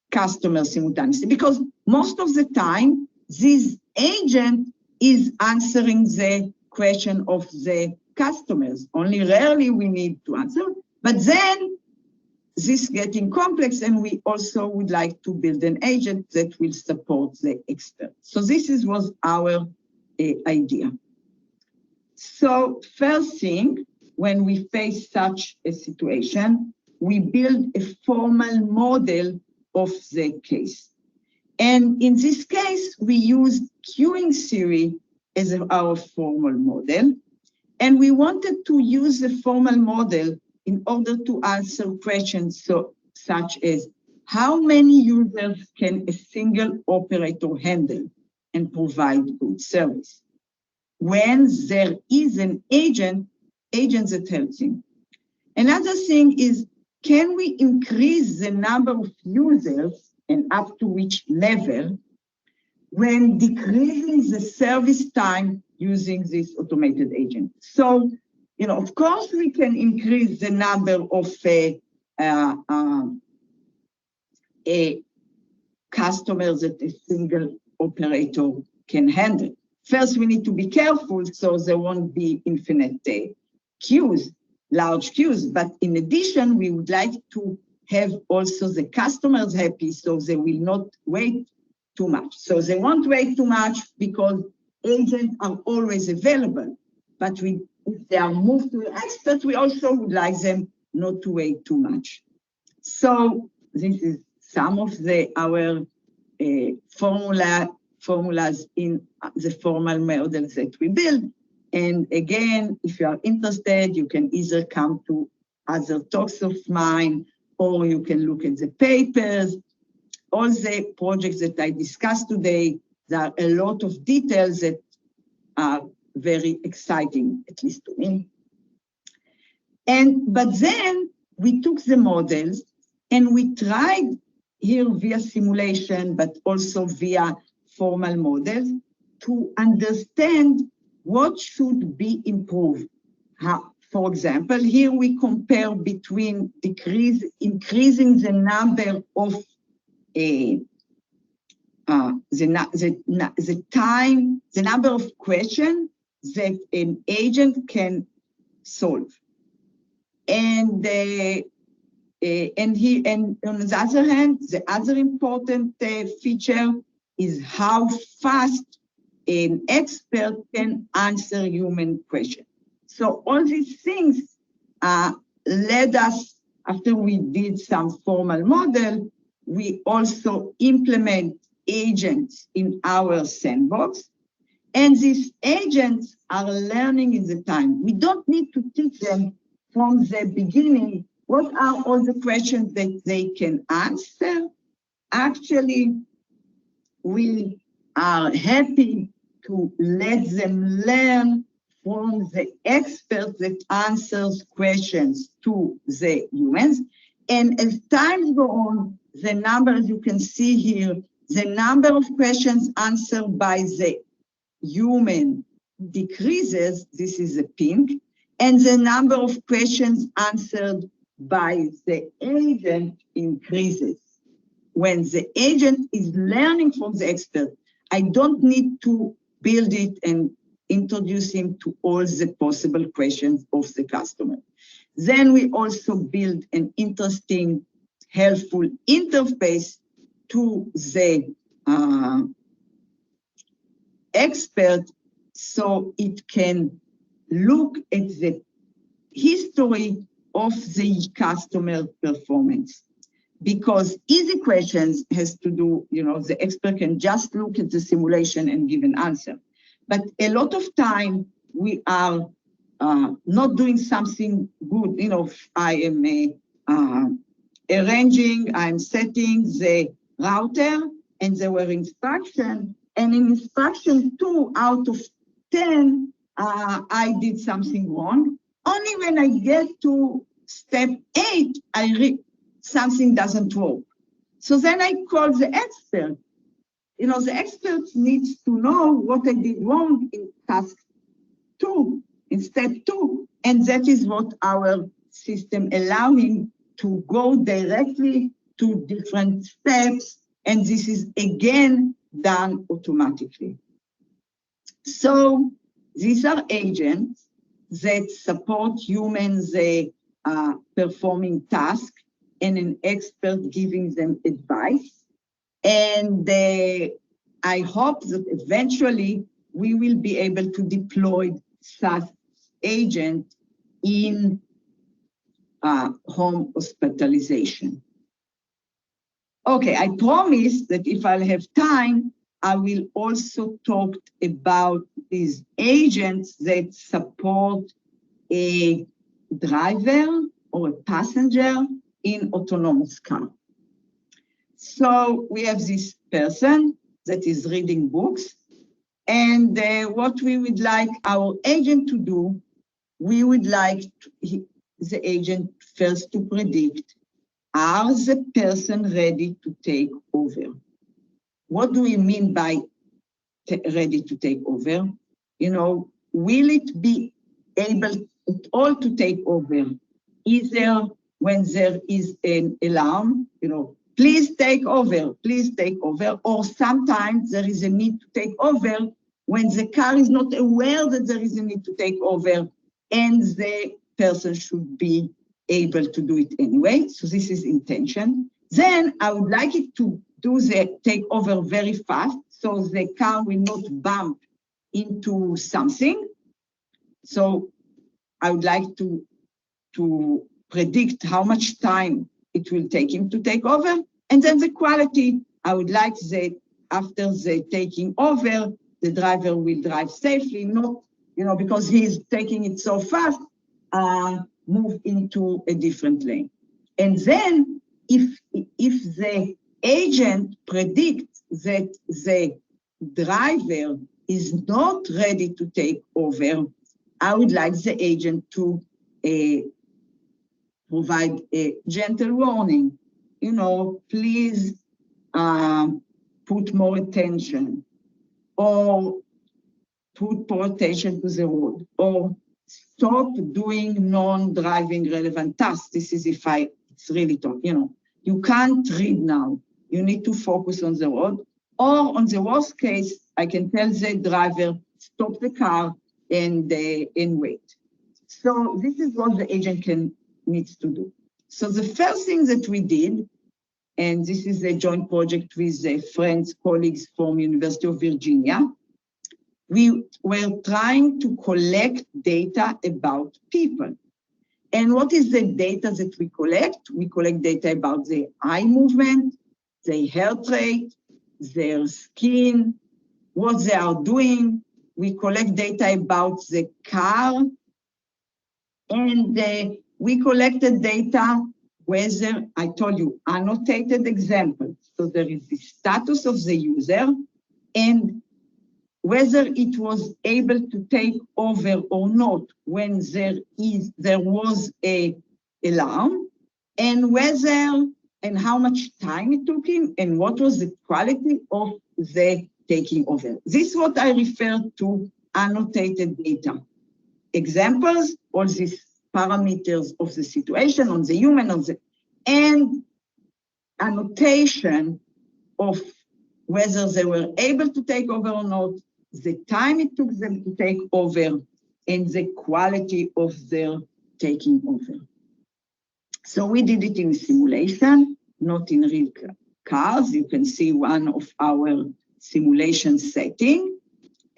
customers simultaneously, because most of the time, this agent is answering the question of the customers. Only rarely we need to answer, but then this getting complex, and we also would like to build an agent that will support the expert. So this was our idea. So first thing, when we face such a situation, we build a formal model of the case. And in this case, we used queuing theory as our formal model. And we wanted to use the formal model in order to answer questions such as, how many users can a single operator handle and provide good service? When there is an agent that helps him. Another thing is, can we increase the number of users and up to which level when decreasing the service time using this automated agent. So, of course, we can increase the number of customers that a single operator can handle. First, we need to be careful so there won't be infinite queues, large queues. But in addition, we would like to have also the customers happy so they will not wait too much. So they won't wait too much because agents are always available. But if they are moved to an expert, we also would like them not to wait too much. So this is some of our formulas in the formal models that we build. And again, if you are interested, you can either come to other talks of mine, or you can look at the papers. All the projects that I discussed today, there are a lot of details that are very exciting, at least to me. But then we took the models and we tried here via simulation, but also via formal models to understand what should be improved. For example, here we compare between increasing the number of the number of questions that an agent can solve, and on the other hand, the other important feature is how fast an expert can answer human questions. So all these things led us, after we did some formal model, we also implement agents in our sandbox. And these agents are learning in the time. We don't need to teach them from the beginning what are all the questions that they can answer. Actually, we are happy to let them learn from the expert that answers questions to the humans. And as time goes on, the numbers you can see here, the number of questions answered by the human decreases, this is the pink, and the number of questions answered by the agent increases. When the agent is learning from the expert, I don't need to build it and introduce him to all the possible questions of the customer. Then we also build an interesting, helpful interface to the expert so it can look at the history of the customer performance. Because easy questions has to do, the expert can just look at the simulation and give an answer. But a lot of time we are not doing something good. I am arranging, I'm setting the router, and there were instructions. And in instruction 2 out of 10, I did something wrong. Only when I get to step 8, something doesn't work. So then I call the expert. The expert needs to know what I did wrong in task 2, in step 2. And that is what our system allows him to go directly to different steps. And this is again done automatically. So these are agents that support humans performing tasks and an expert giving them advice. And I hope that eventually we will be able to deploy such agent in home hospitalization. Okay, I promise that if I'll have time, I will also talk about these agents that support a driver or a passenger in autonomous car. So we have this person that is reading books, and what we would like our agent to do, we would like the agent first to predict, are the person ready to take over? What do we mean by ready to take over? You know, will it be able at all to take over? Either when there is an alarm, you know, please take over, or sometimes there is a need to take over when the car is not aware that there is a need to take over, and the person should be able to do it anyway. So this is intention. Then I would like it to do the takeover very fast, so the car will not bump into something. So I would like to predict how much time it will take him to take over. And then the quality, I would like that after the taking over, the driver will drive safely, not, you know, because he's taking it so fast, move into a different lane. And then if the agent predicts that the driver is not ready to take over, I would like the agent to provide a gentle warning. You know, please put more attention, or put more attention to the road, or stop doing non-driving relevant tasks. This is if it's really tough, you know. You can't read now. You need to focus on the road. Or on the worst case, I can tell the driver, stop the car and wait. So this is what the agent needs to do. So the first thing that we did, and this is a joint project with friends, colleagues from University of Virginia, we were trying to collect data about people. And what is the data that we collect? We collect data about the eye movement, their heart rate, their skin, what they are doing. We collect data about the car, and we collected data whether, I told you, annotated examples. So there is the status of the user and whether it was able to take over or not when there was a alarm, and whether and how much time it took him, and what was the quality of the taking over. This is what I refer to annotated data. Examples, all these parameters of the situation, on the human, and annotation of whether they were able to take over or not, the time it took them to take over, and the quality of their taking over. So we did it in simulation, not in real cars. You can see one of our simulation setting.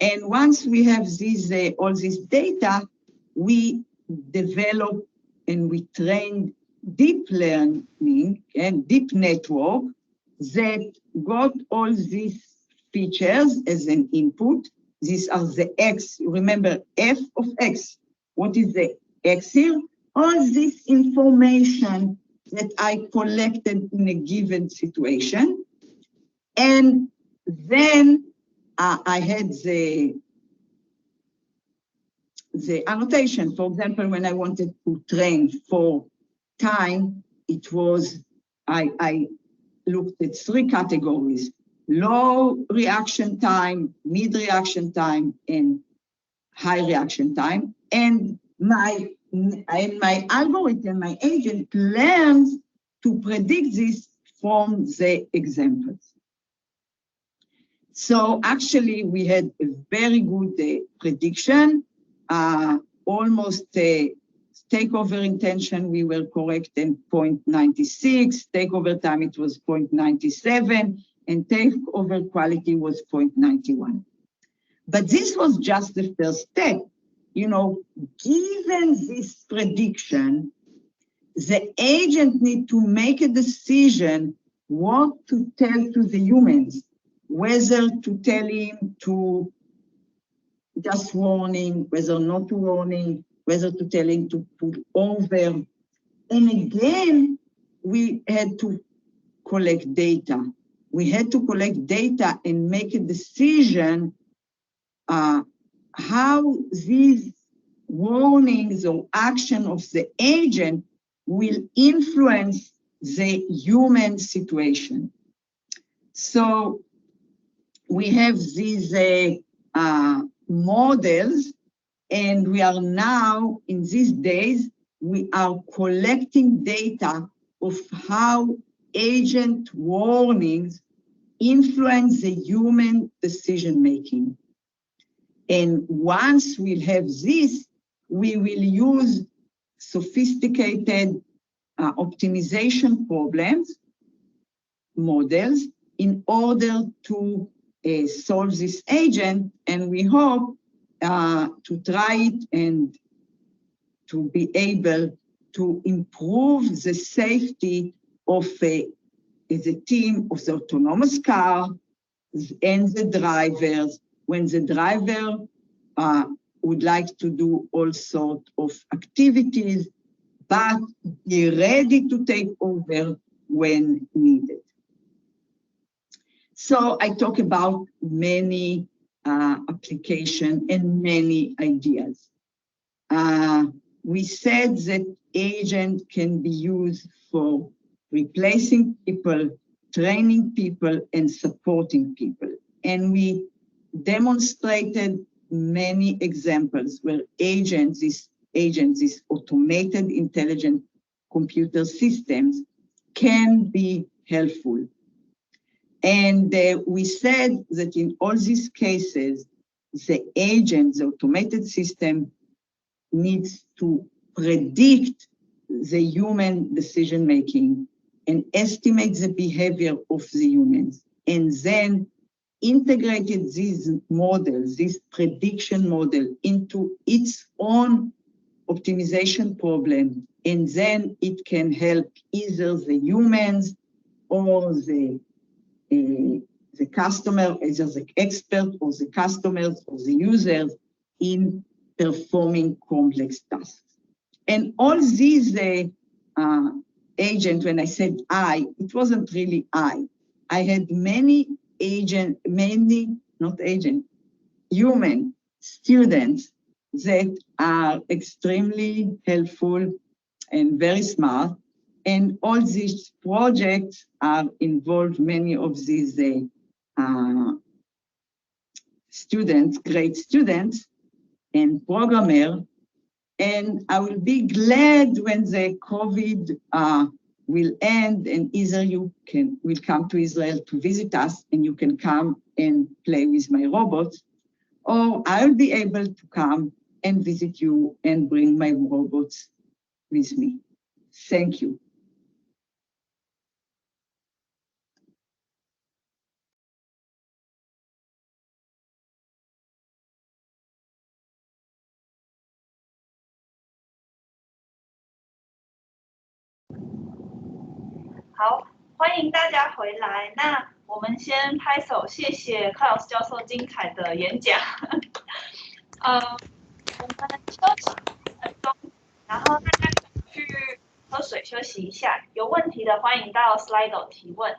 And once we have all this data, we develop and we train deep learning and deep network that got all these features as an input. These are the X. Remember, F of X. What is the X here? All this information that I collected in a given situation. And then I had the annotation. For example, when I wanted to train for time, it was, I looked at 3 categories: low reaction time, mid reaction time, and high reaction time. And my algorithm, my agent, learns to predict this from the examples. So actually, we had a very good prediction. Almost takeover intention, we were correct in 0.96. Takeover time, it was 0.97. And takeover quality was 0.91. But this was just the first step. You know, given this prediction, the agent need to make a decision what to tell to the humans, whether to tell him to just warning, whether not to warning, whether to tell him to put over. And again, we had to collect data. We had to collect data and make a decision how these warnings or action of the agent will influence the human situation. So we have these models, and we are now, in these days, we are collecting data of how agent warnings influence the human decision-making. And once we have this, we will use sophisticated optimization models in order to solve this agent, and we hope to try it and to be able to improve the safety of the team of the autonomous car and the drivers when the driver would like to do all sorts of activities, but be ready to take over when needed. So I talk about many applications and many ideas. We said that agent can be used for replacing people, training people, and supporting people. And we demonstrated many examples where these automated intelligent computer systems can be helpful. And we said that in all these cases, the automated system needs to predict the human decision-making and estimate the behavior of the humans, and then integrated these models, this prediction model, into its own optimization problem, and then it can help either the humans or the customer, either the expert or the customers or the users in performing complex tasks. And all these agents, when I said it wasn't really I had many human students that are extremely helpful and very smart. And all these projects are involved, many of these students, great students and programmers. And I will be glad when the COVID will end and either you will come to Israel to visit us and you can come and play with my robots, or I'll be able to come and visit you and bring my robots with me. Thank you.好，欢迎大家回来。那我们先拍手，谢谢 Kraus 教授精彩的演讲。我们休息1分钟，然后大家去喝水休息一下。有问题的欢迎到 Slido 提问。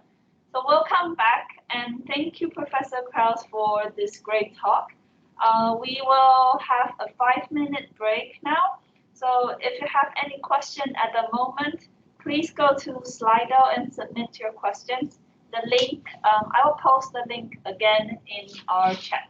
So welcome back and thank you, Professor Kraus, for this great talk. We will have a 5-minute break now. So if you have any question at the moment, please go to Slido and submit your questions. The link, I will post the link again in our chat.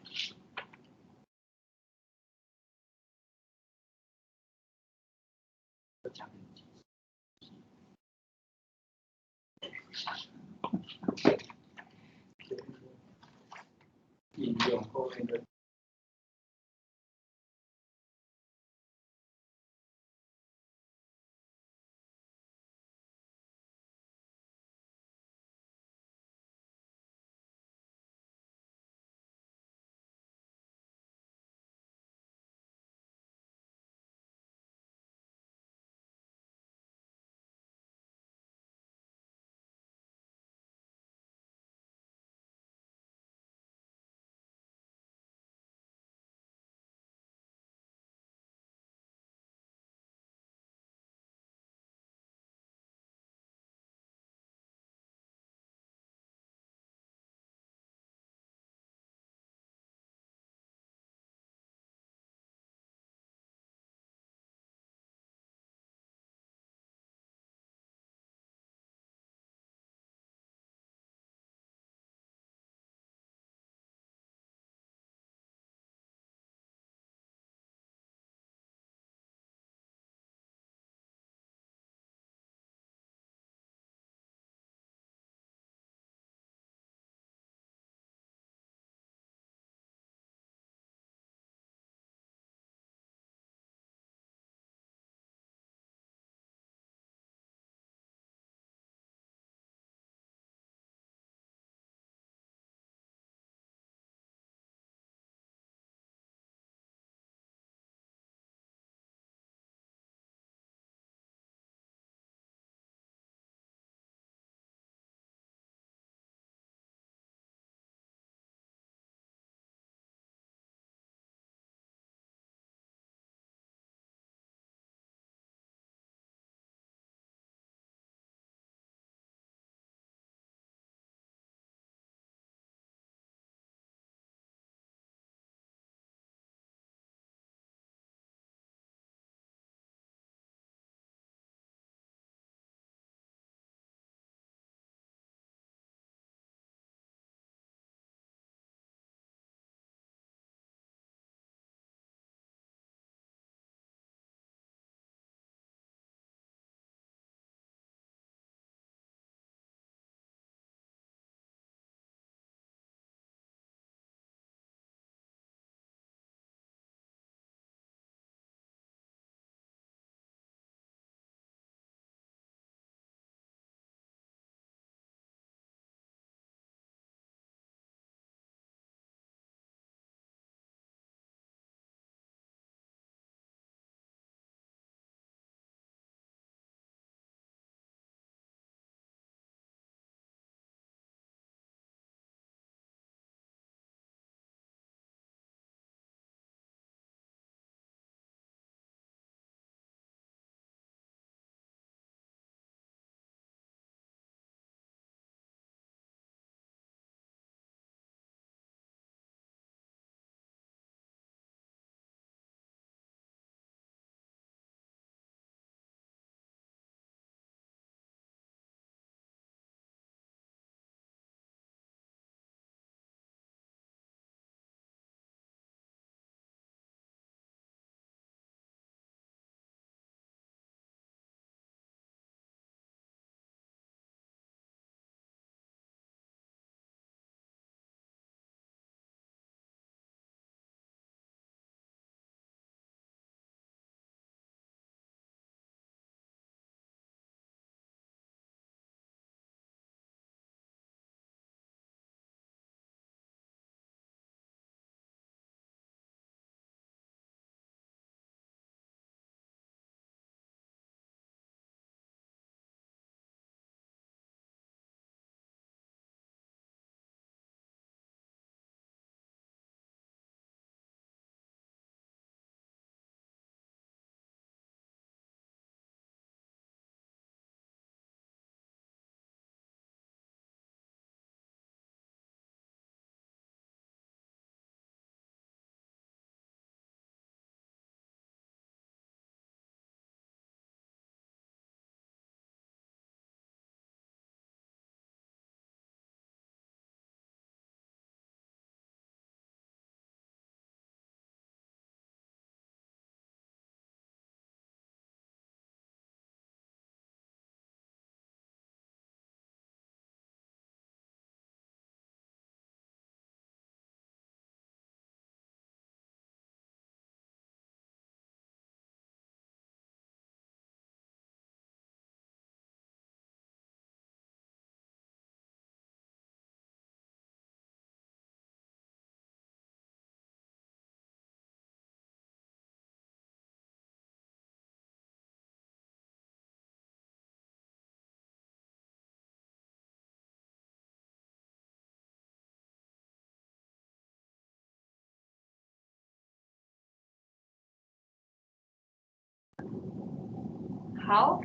好，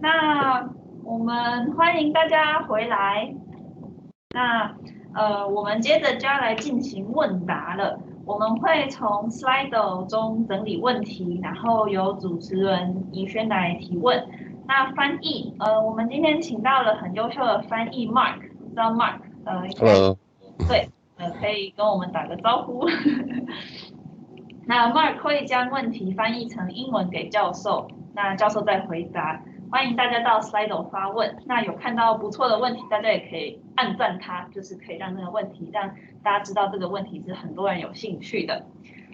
那我们欢迎大家回来。那我们接着就要来进行问答了。我们会从 Slido 中整理问题，然后由主持人怡轩来提问。那翻译，我们今天请到了很优秀的翻译 Mark， 知道 Mark， Hello， 对，可以跟我们打个招呼。那 Mark 会将问题翻译成英文给教授，那教授再回答。欢迎大家到 Slido 发问。那有看到不错的问题，大家也可以按赞它，就是可以让那个问题让大家知道这个问题是很多人有兴趣的。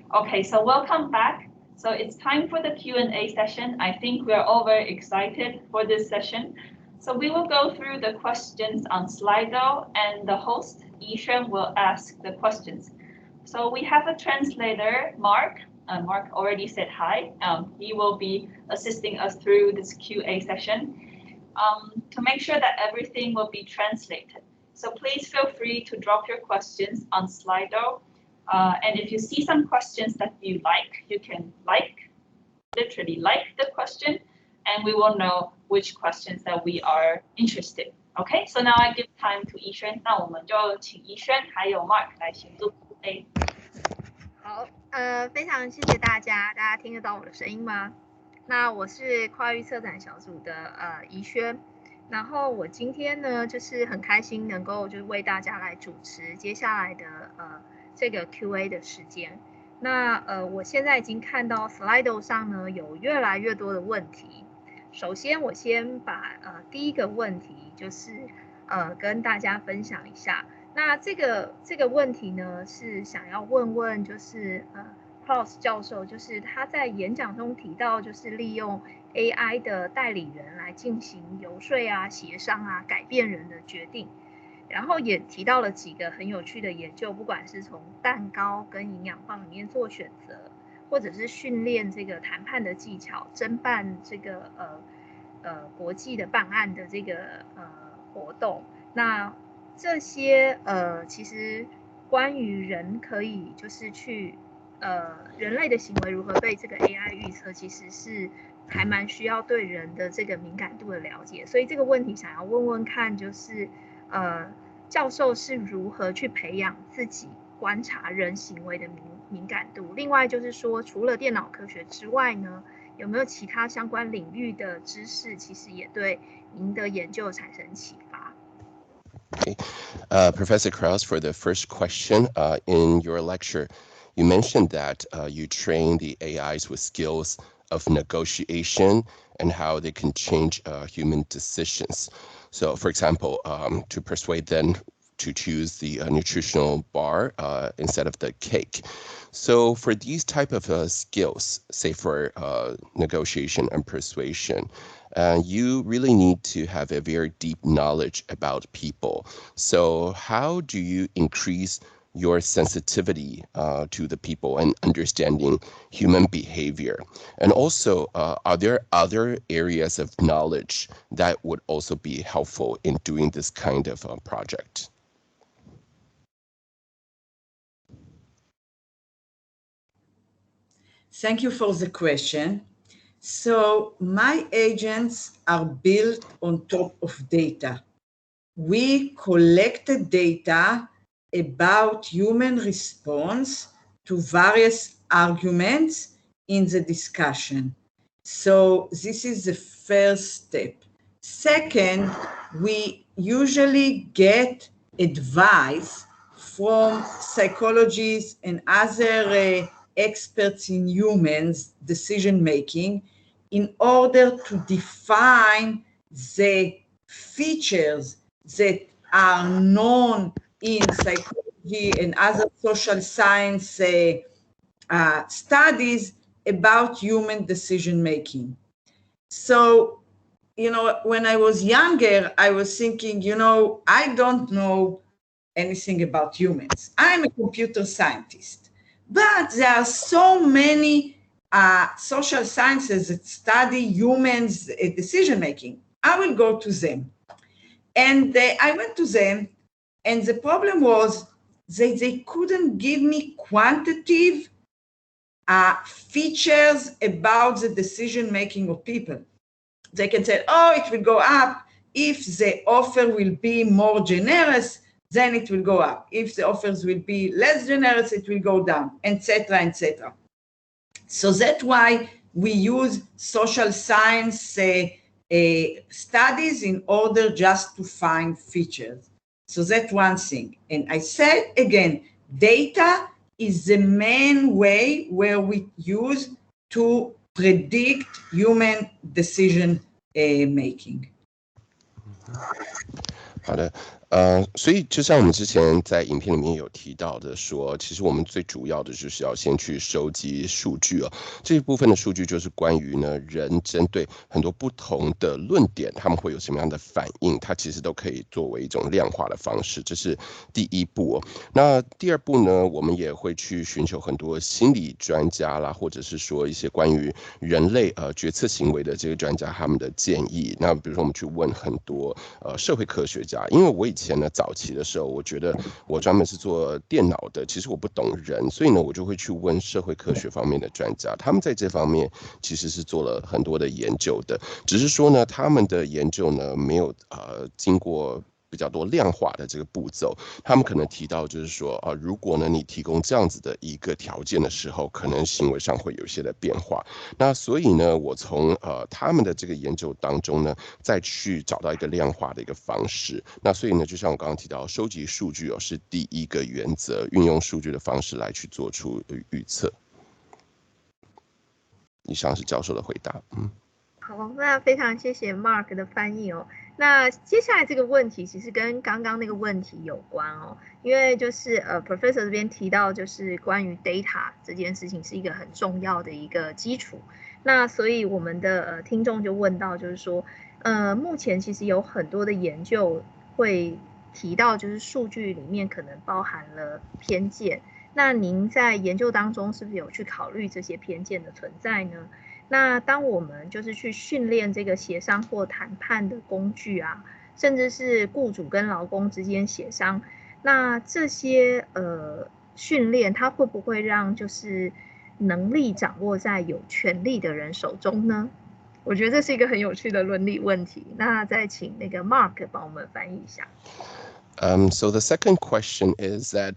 Okay, so welcome back. So it's time for the Q&A session. I think we are all very excited for this session. So we will go through the questions on Slido, and the host, Yishen, will ask the questions. So we have a translator, Mark. Mark already said hi. He will be assisting us through this QA session to make sure that everything will be translated. So please feel free to drop your questions on Slido. And if you see some questions that you like, you can literally like the question, and we will know which questions that we are interested. Okay, so now I give time to Yishen. 那我们就请Yishen还有 Mark 来协助 QA。好，非常谢谢大家，大家听得到我的声音吗？那我是跨域策展小组的怡轩，然后我今天呢就是很开心能够就是为大家来主持接下来的这个 Q&A 的时间。那我现在已经看到 Slido 上呢有越来越多的问题。首先我先把第一个问题就是跟大家分享一下。那这个问题呢，是想要问问，就是Kraus 教授，就是他在演讲中提到，就是利用 AI 的代理人来进行游说啊、协商啊、改变人的决定，然后也提到了几个很有趣的研究，不管是从蛋糕跟营养棒里面做选择，或者是训练这个谈判的技巧，侦办这个国际的办案的这个活动，那这些其实关于人可以就是去人类的行为如何被这个 AI 预测，其实是还蛮需要对人的这个敏感度的了解。所以这个问题想要问问看，就是教授是如何去培养自己观察人行为的敏感度？另外就是说，除了电脑科学之外呢，有没有其他相关领域的知识，其实也对您的研究产生启发？ Okay. Professor Kraus, for the first question, in your lecture, you mentioned that you train the AIs with skills of negotiation and how they can change human decisions. So, for example, to persuade them to choose the nutritional bar instead of the cake. So for these type of skills, say for negotiation and persuasion, you really need to have a very deep knowledge about people. So how do you increase your sensitivity to the people and understanding human behavior? And also, are there other areas of knowledge that would also be helpful in doing this kind of project? Thank you for the question. So my agents are built on top of data. We collected data about human response to various arguments in the discussion. So this is the first step. Second, we usually get advice from psychologists and other experts in humans decision-making in order to define the features that are known in psychology and other social science studies about human decision-making. So, when I was younger, I was thinking, I don't know anything about humans. I'm a computer scientist. But there are so many social sciences that study humans' decision-making. I will go to them. And I went to them, and the problem was that they couldn't give me quantitative features about the decision-making of people. they can say, oh, it will go up. If the offer will be more generous, then it will go up. If the offers will be less generous, it will go down, etc., etc. So that's why we use social science studies in order just to find features. So that's one thing. And I said again, data is the main way where we use to predict human decision making. 好的，所以就像我们之前在影片里面有提到的说，其实我们最主要的就是要先去收集数据哦。这一部分的数据就是关于呢人针对很多不同的论点，他们会有什么样的反应，它其实都可以作为一种量化的方式，这是第一步哦。那第二步呢，我们也会去寻求很多心理专家啦，或者是说一些关于人类决策行为的这个专家他们的建议。那比如说我们去问很多社会科学家，因为我以前呢早期的时候，我觉得我专门是做电脑的，其实我不懂人，所以呢我就会去问社会科学方面的专家，他们在这方面其实是做了很多的研究的，只是说呢他们的研究呢没有经过比较多量化的这个步骤，他们可能提到就是说如果呢你提供这样子的一个条件的时候，可能行为上会有一些的变化。那所以呢，我从他们的这个研究当中呢，再去找到一个量化的一个方式。那所以呢，就像我刚刚提到，收集数据是第一个原则，运用数据的方式来去做出预测。以上是教授的回答。好，那非常谢谢 Mark 的翻译哦。那接下来这个问题其实跟刚刚那个问题有关哦，因为就是Professor 这边提到就是关于 data 这件事情是一个很重要的一个基础。那所以我们的听众就问到，就是说目前其实有很多的研究会提到，就是数据里面可能包含了偏见。那您在研究当中是不是有去考虑这些偏见的存在呢？那当我们就是去训练这个协商或谈判的工具啊，甚至是雇主跟劳工之间协商，那这些训练它会不会让就是能力掌握在有权力的人手中呢？我觉得这是一个很有趣的伦理问题。那再请那个 Mark 帮我们翻译一下。So the second question is that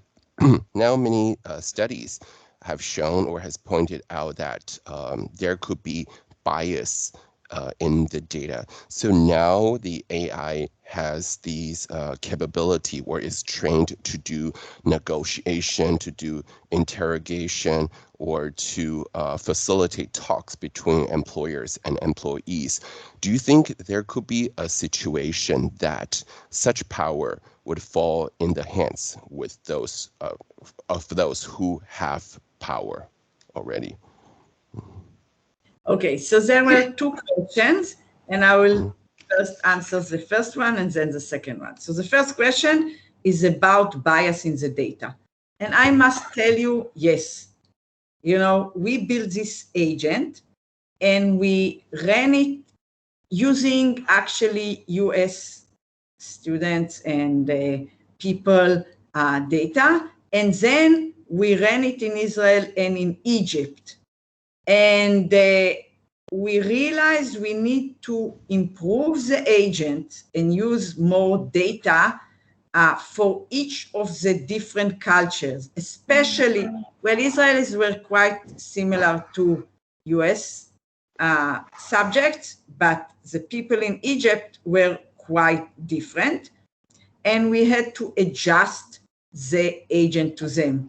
now many studies have shown or has pointed out that there could be bias in the data. So now the AI has these capability where it's trained to do negotiation, to do interrogation, or to facilitate talks between employers and employees. Do you think there could be a situation that such power would fall in the hands with those of those who have power already? Okay, so there were two questions, and I will first answer the first one and then the second one. So the first question is about bias in the data. And I must tell you, yes, you know, we built this agent and we ran it using actually US students and people data. And then we ran it in Israel and in Egypt. And we realized we need to improve the agent and use more data for each of the different cultures, especially, well, Israelis were quite similar to US subjects, but the people in Egypt were quite different. And we had to adjust the agent to them.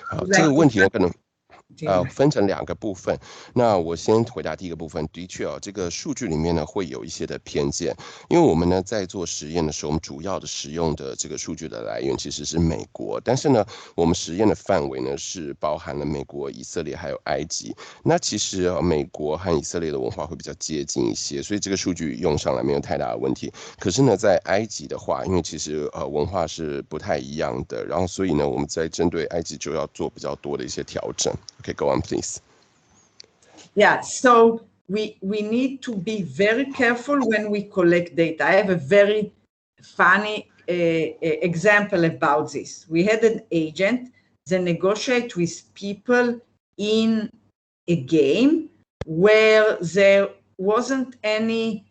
好，这个问题呢可能分成两个部分。那我先回答第一个部分。的确这个数据里面呢会有一些的偏见，因为我们呢在做实验的时候，我们主要的使用的这个数据的来源其实是美国，但是呢我们实验的范围呢是包含了美国、以色列还有埃及。那其实美国和以色列的文化会比较接近一些，所以这个数据用上来没有太大的问题。可是呢在埃及的话，因为其实文化是不太一样的，然后所以呢我们在针对埃及就要做比较多的一些调整。Okay, go on, please. Yeah, so we need to be very careful when we collect data. I have a very funny example about this. We had an agent that negotiated with people in a game where there wasn't any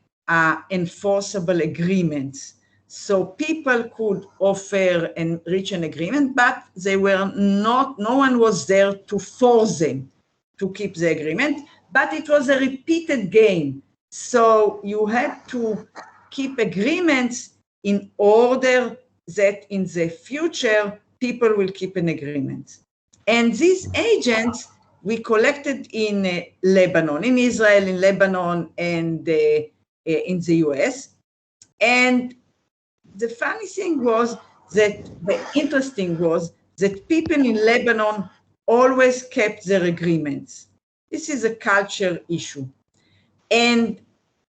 enforceable agreements. So people could offer and reach an agreement, but they were not, no one was there to force them to keep the agreement, but it was a repeated game. So you had to keep agreements in order that in the future, people will keep an agreement. And these agents, we collected in Lebanon, in Israel, in Lebanon, and in the US. And the funny thing was that, the interesting was that people in Lebanon always kept their agreements. This is a culture issue. And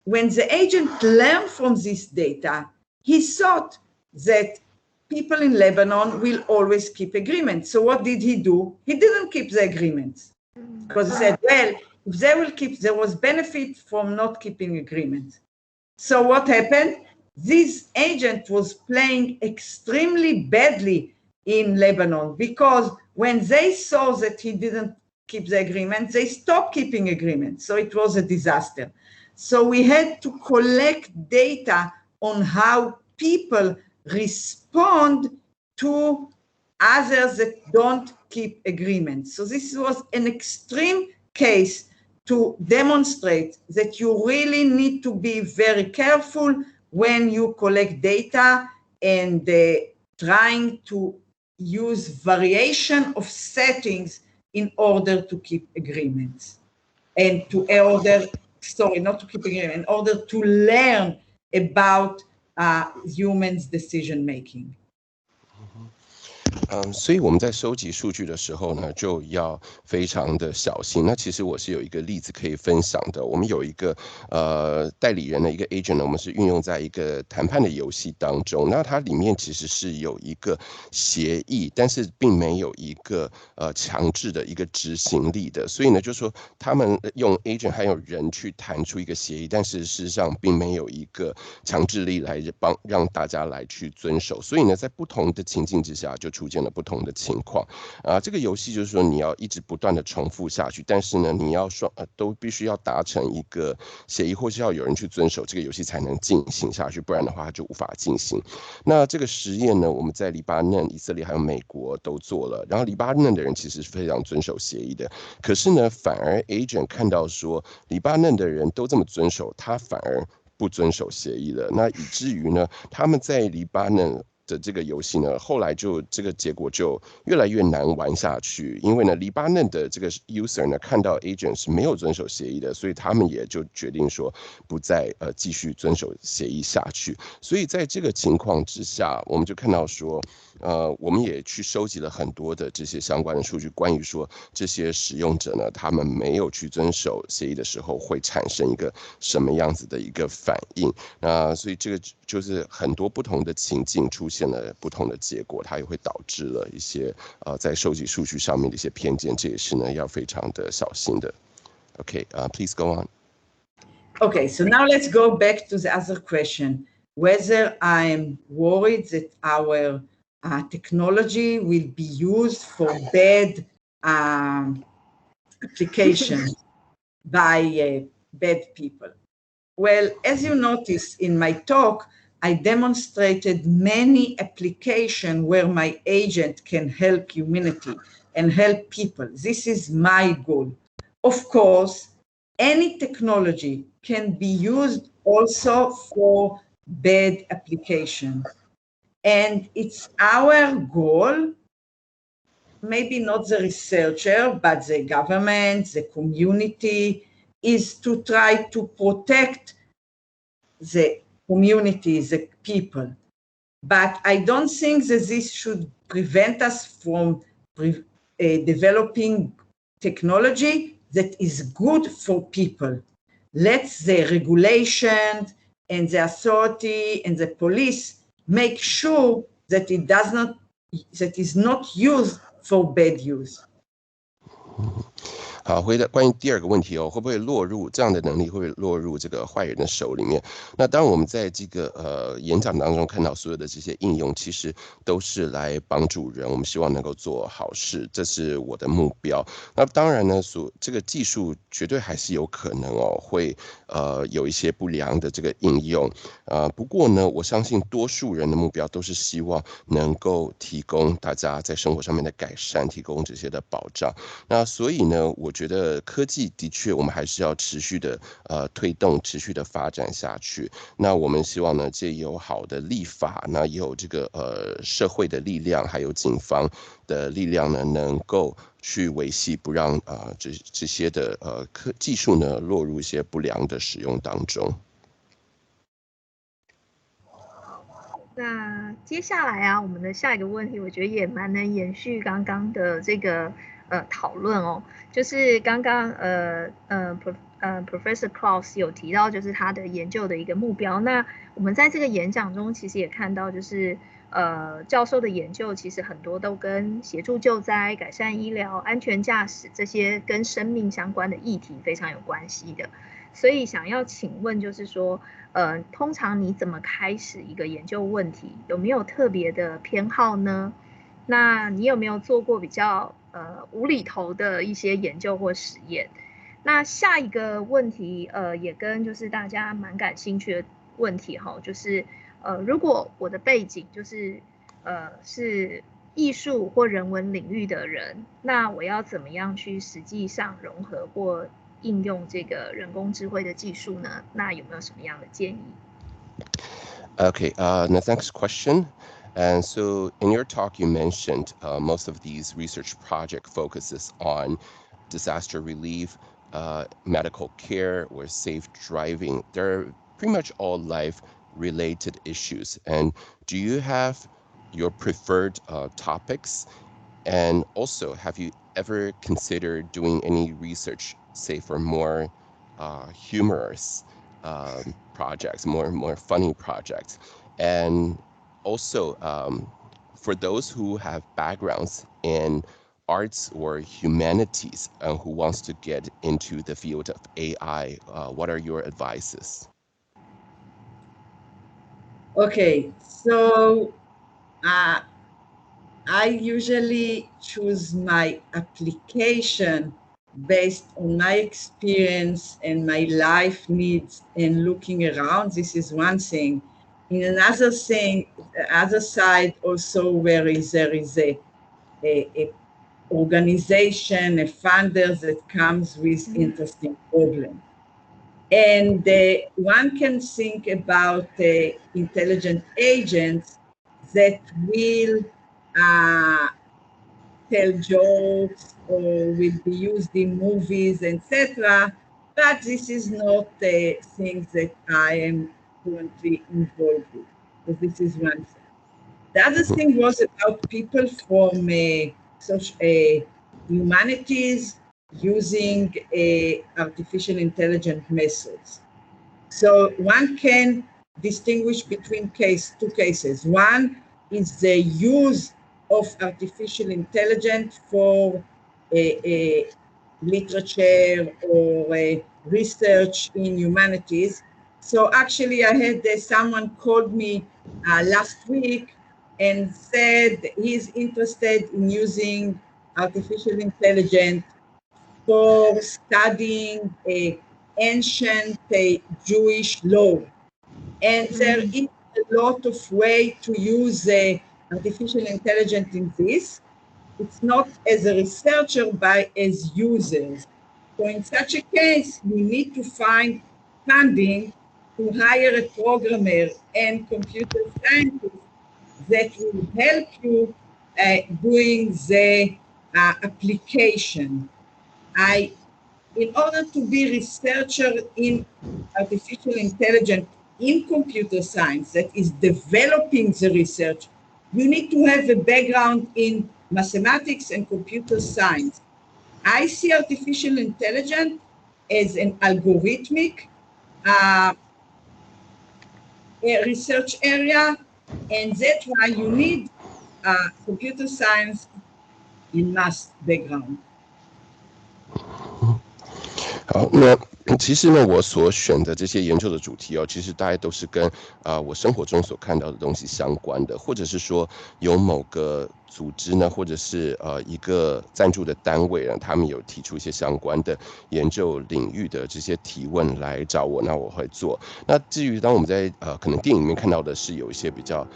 when the agent learned from this data, he thought that people in Lebanon will always keep agreements. So what did he do? He didn't keep the agreements. Because he said, well, if they will keep, there was benefit from not keeping agreements. So what happened? This agent was playing extremely badly in Lebanon, because when they saw that he didn't keep the agreement, they stopped keeping agreements. So it was a disaster. So we had to collect data on how people respond to others that don't keep agreements. So this was an extreme case to demonstrate that you really need to be very careful when you collect data and trying to use variation of settings in order to keep agreements and to order, sorry, not to keep agreement, in order to learn about humans' decision making. 所以我们在收集数据的时候呢，就要非常的小心。那其实我是有一个例子可以分享的。我们有一个代理人的一个 agent 呢，我们是运用在一个谈判的游戏当中。那它里面其实是有一个协议，但是并没有一个强制的一个执行力的。所以呢，就是说他们用 agent 还有人去谈出一个协议，但是事实上并没有一个强制力来让大家来去遵守。所以呢，在不同的情境之下，就出现了不同的情况这个游戏就是说你要一直不断的重复下去，但是呢，你要都必须要达成一个协议，或是要有人去遵守，这个游戏才能进行下去，不然的话它就无法进行。那这个实验呢，我们在黎巴嫩、以色列还有美国都做了，然后黎巴嫩的人其实是非常遵守协议的，可是呢，反而 agent 看到说黎巴嫩的人都这么遵守，他反而不遵守协议了，那以至于呢，他们在黎巴嫩的这个游戏呢，后来就这个结果就越来越难玩下去，因为呢，黎巴嫩的这个 user 呢看到 agent 是没有遵守协议的，所以他们也就决定说不再继续遵守协议下去。所以在这个情况之下，我们就看到说，我们也去收集了很多的这些相关的数据，关于说这些使用者呢，他们没有去遵守协议的时候，会产生一个什么样子的一个反应。那所以这个就是很多不同的情境出现了不同的结果，它也会导致了一些在收集数据上面的一些偏见，这也是呢要非常的小心的。Okay, please go on. Okay, so now let's go back to the other question, whether I'm worried that our technology will be used for bad applications by bad people. Well, as you notice in my talk, I demonstrated many applications where my agent can help humanity and help people. This is my goal. Of course, any technology can be used also for bad applications. And it's our goal, maybe not the researcher, but the government, the community, is to try to protect the community, the people. But I don't think that this should prevent us from developing technology that is good for people. Let the regulations and the authority and the police make sure that it is not used for bad use. 好，回答关于第二个问题哦，会不会落入这样的能力会落入这个坏人的手里面？那当然，我们在这个演讲当中看到所有的这些应用，其实都是来帮助人，我们希望能够做好事，这是我的目标。那当然呢，这个技术绝对还是有可能哦，会有一些不良的这个应用，不过呢，我相信多数人的目标都是希望能够提供大家在生活上面的改善，提供这些的保障。那所以呢，我觉得科技的确我们还是要持续的推动，持续的发展下去。那我们希望呢，借由好的立法，那也有这个社会的力量，还有警方的力量呢，能够去维系，不让这些的技术呢落入一些不良的使用当中。那接下来啊，我们的下一个问题，我觉得也蛮能延续刚刚的这个讨论哦，就是刚刚Professor Kraus 有提到，就是他的研究的一个目标。那我们在这个演讲中，其实也看到，就是教授的研究其实很多都跟协助救灾、改善医疗、安全驾驶这些跟生命相关的议题非常有关系的。所以想要请问，就是说，通常你怎么开始一个研究问题？有没有特别的偏好呢？那你有没有做过比较无厘头的一些研究或实验？那下一个问题，也跟就是大家蛮感兴趣的问题哈，就是如果我的背景就是是艺术或人文领域的人，那我要怎么样去实际上融合或应用这个人工智慧的技术呢？那有没有什么样的建议？ Okay, the next question. And so in your talk, you mentioned most of these research project focuses on disaster relief, medical care, or safe driving. They're pretty much all life-related issues. And do you have your preferred topics? And also, have you ever considered doing any research, say, for more humorous projects, more funny projects? And also, for those who have backgrounds in arts or humanities and who wants to get into the field of AI, what are your advices? Okay, so I usually choose my application based on my experience and my life needs and looking around. This is one thing. In another thing, the other side also where there is a organization, a funder that comes with interesting problem. And one can think about intelligent agents that will tell jokes or will be used in movies, etc. But this is not the thing that I am currently involved with. So this is one thing. The other thing was about people from humanities using artificial intelligence methods. So one can distinguish between two cases. One is the use of artificial intelligence for literature or research in humanities. So actually I had someone called me last week and said he's interested in using artificial intelligence for studying ancient Jewish law. And there is a lot of way to use artificial intelligence in this. It's not as a researcher, but as users. So in such a case, we need to find funding to hire a programmer and computer scientist that will help you doing the application. In order to be a researcher in artificial intelligence in computer science that is developing the research, you need to have a background in mathematics and computer science. I see artificial intelligence as an algorithmic research area, and that's why you need computer science in math background. 好，那其实呢，我所选的这些研究的主题其实大概都是跟我生活中所看到的东西相关的，或者是说有某个组织呢，或者是一个赞助的单位呢，他们有提出一些相关的研究领域的这些提问来找我，那我会做。那至于当我们在可能电影里面看到的是有一些比较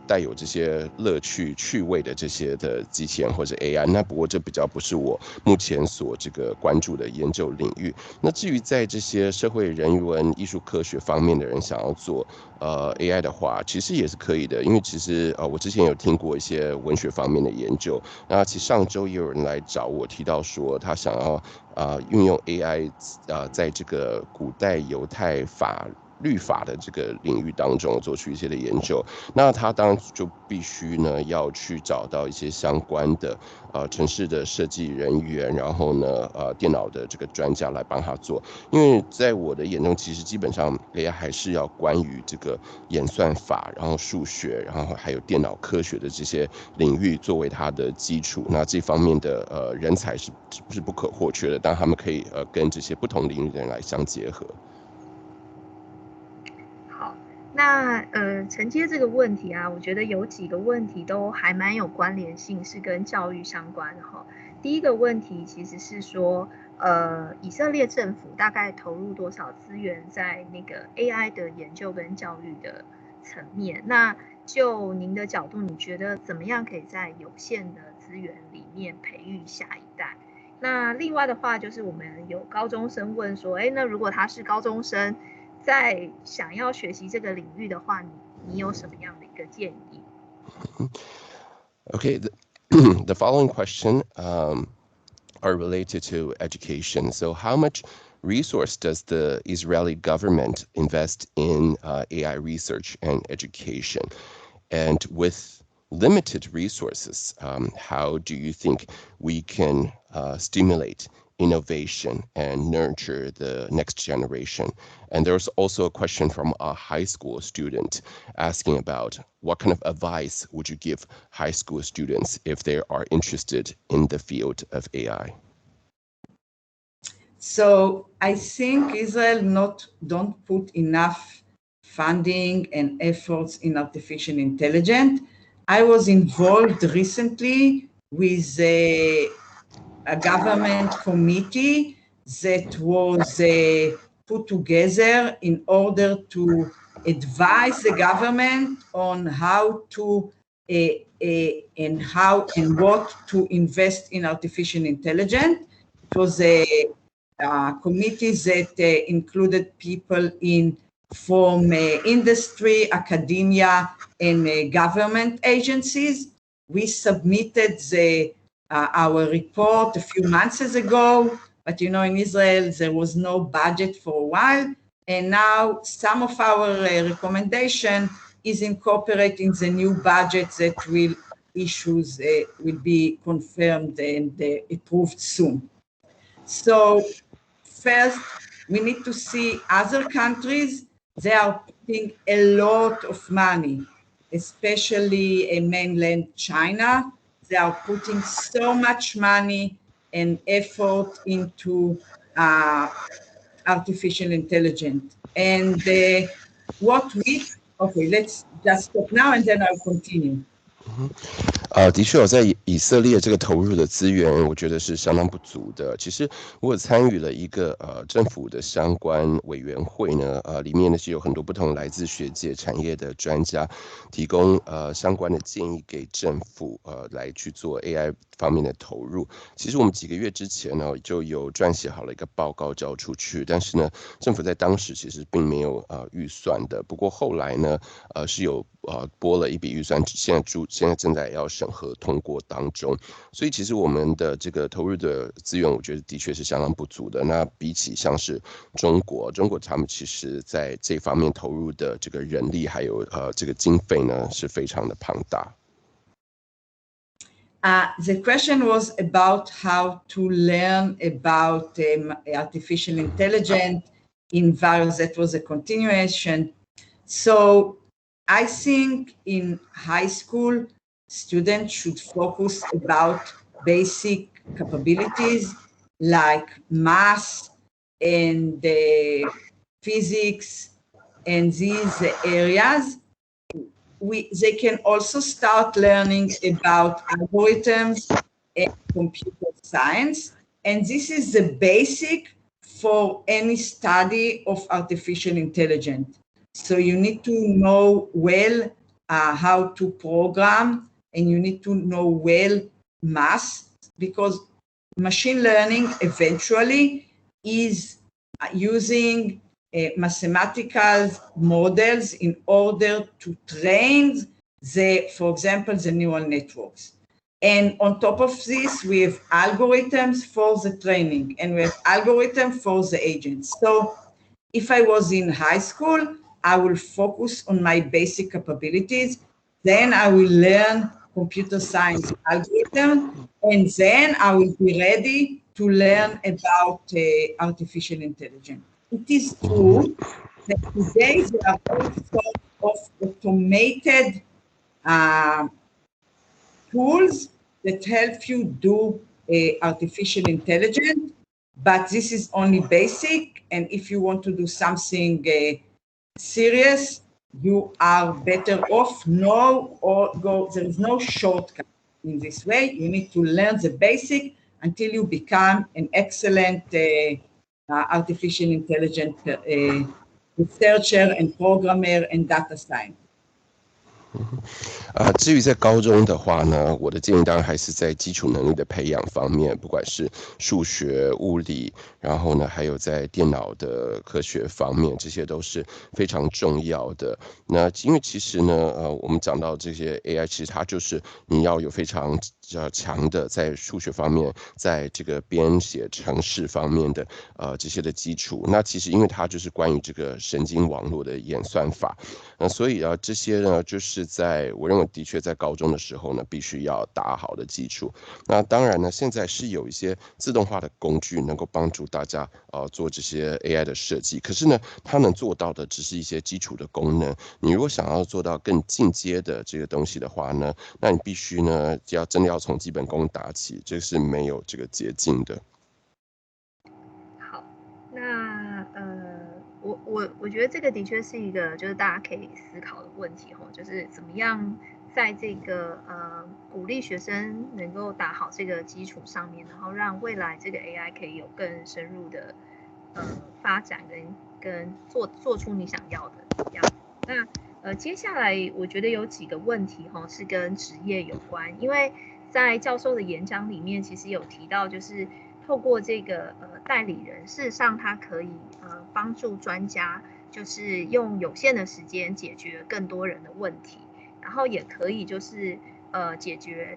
带有这些乐趣趣味的这些的机器人或者 AI， 那不过这比较不是我目前所这个关注的研究领域。那至于在这些社会人文艺术科学方面的人想要做AI 的话，其实也是可以的，因为其实我之前有听过一些文学方面的研究，那其实上周也有人来找我提到说他想要运用 AI 在这个古代犹太律法的这个领域当中做出一些的研究，那他当然就必须呢要去找到一些相关的程式的设计人员，然后呢电脑的这个专家来帮他做，因为在我的眼中，其实基本上 AI 还是要关于这个演算法，然后数学，然后还有电脑科学的这些领域作为它的基础，那这方面的人才是不可或缺的，但他们可以跟这些不同领域的人来相结合。那承接这个问题啊，我觉得有几个问题都还蛮有关联性，是跟教育相关的哈。第一个问题其实是说，以色列政府大概投入多少资源在那个 AI 的研究跟教育的层面？那就您的角度，你觉得怎么样可以在有限的资源里面培育下一代？那另外的话，就是我们有高中生问说，那如果他是高中生，在想要学习这个领域的话，你有什么样的一个建议？ Okay, the following question are related to education. So how much resource does the Israeli government invest in AI research and education? And with limited resources, how do you think we can stimulate innovation and nurture the next generation? And there's also a question from a high school student asking about what kind of advice would you give high school students if they are interested in the field of AI? So I think Israel don't put enough funding and efforts in artificial intelligence. I was involved recently with a government committee that was put together in order to advise the government on how to and what to invest in artificial intelligence. It was a committee that included people from industry, academia, and government agencies. We submitted our report a few months ago, but in Israel there was no budget for a while, and now some of our recommendation is incorporating the new budget that will be confirmed and approved soon. So first, we need to see other countries. They are putting a lot of money, especially in mainland China. They are putting so much money and effort into artificial intelligence. And let's just stop now and then I'll continue. 的确在以色列这个投入的资源，我觉得是相当不足的。其实我参与了一个政府的相关委员会呢，里面呢是有很多不同来自学界产业的专家，提供相关的建议给政府来去做 AI 方面的投入。其实我们几个月之前呢就有撰写好了一个报告交出去，但是呢政府在当时其实并没有预算的。不过后来呢是有拨了一笔预算，现在正在要审核通过当中，所以其实我们的这个投入的资源，我觉得的确是相当不足的。那比起像是中国他们其实在这方面投入的这个人力还有这个经费呢是非常的庞大。The question was about how to learn about artificial intelligence in various. That was a continuation. So I think in high school, students should focus about basic capabilities like math and physics and these areas, they can also start learning about algorithms and computer science. And this is the basic for any study of artificial intelligence. So you need to know well how to program, and you need to know well math, because machine learning eventually is using mathematical models in order to train for example, the neural networks. And on top of this, we have algorithms for the training, and we have algorithms for the agents. So if I was in high school, I will focus on my basic capabilities. Then I will learn computer science algorithm, and then I will be ready to learn about artificial intelligence. It is true that today there are all sorts of automated tools that help you do artificial intelligence, but this is only basic. And if you want to do something serious, you are better off there is no shortcut in this way. You need to learn the basic until you become an excellent artificial intelligence researcher and programmer and data scientist. 至于在高中的话呢，我的建议当然还是在基础能力的培养方面，不管是数学、物理，然后呢，还有在电脑的科学方面，这些都是非常重要的。那因为其实呢，我们讲到这些 AI， 其实它就是你要有非常强的在数学方面，在这个编写程式方面的这些的基础。那其实因为它就是关于这个神经网络的演算法，所以这些呢，就是我认为的确在高中的时候呢，必须要打好的基础。那当然呢，现在是有一些自动化的工具能够帮助大家做这些 AI 的设计，可是呢，它能做到的只是一些基础的功能。你如果想要做到更进阶的这个东西的话呢，那你必须呢，真的要从基本功打起，这是没有这个捷径的。好，那我觉得这个的确是一个就是大家可以思考的问题就是怎么样在这个鼓励学生能够打好这个基础上面，然后让未来这个 AI 可以有更深入的发展跟做出你想要的样子。那接下来我觉得有几个问题是跟职业有关，因为在教授的演讲里面其实有提到，就是透过这个代理人，事实上他可以帮助专家，就是用有限的时间解决更多人的问题，然后也可以就是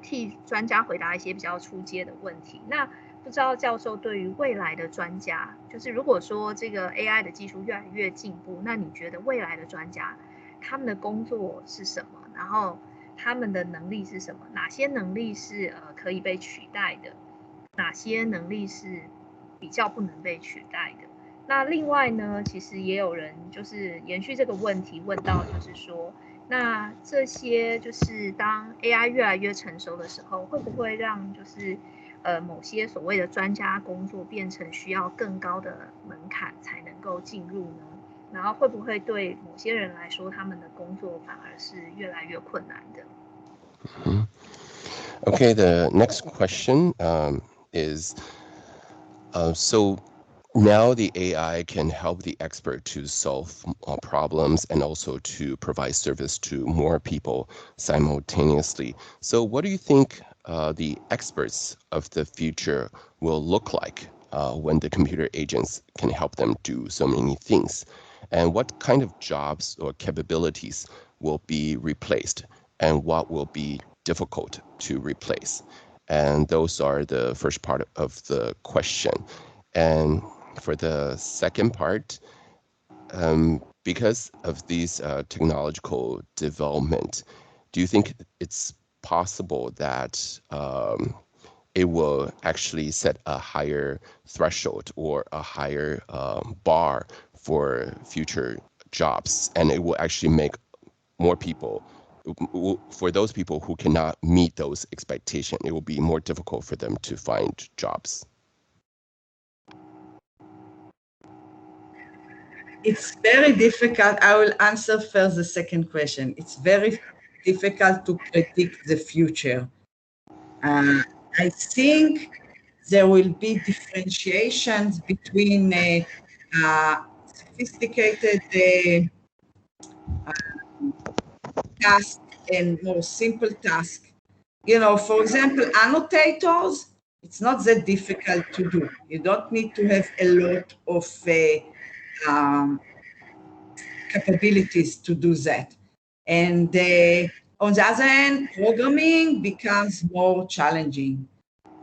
替专家回答一些比较初阶的问题。那不知道教授对于未来的专家，就是如果说这个 AI 的技术越来越进步，那你觉得未来的专家他们的工作是什么？然后他们的能力是什么？哪些能力是可以被取代的？哪些能力是比较不能被取代的？那另外呢，其实也有人就是延续这个问题问到，就是说，那这些就是当 AI 越来越成熟的时候，会不会让就是某些所谓的专家工作变成需要更高的门槛才能够进入呢？然后会不会对某些人来说，他们的工作反而是越来越困难的？Okay, the next question is so now the AI can help the expert to solve problems and also to provide service to more people simultaneously. So what do you think the experts of the future will look like when the computer agents can help them do so many things? And what kind of jobs or capabilities will be replaced, and what will be difficult to replace? And those are the first part of the question. And for the second part, because of these technological development, do you think it's possible that it will actually set a higher threshold or a higher bar for future jobs, and it will actually make more people, for those people who cannot meet those expectations, it will be more difficult for them to find jobs? It's very difficult. I will answer first the second question. It's very difficult to predict the future. I think there will be differentiations between sophisticated tasks and more simple tasks. You know, for example, annotators, it's not that difficult to do. You don't need to have a lot of capabilities to do that. And on the other hand, programming becomes more challenging.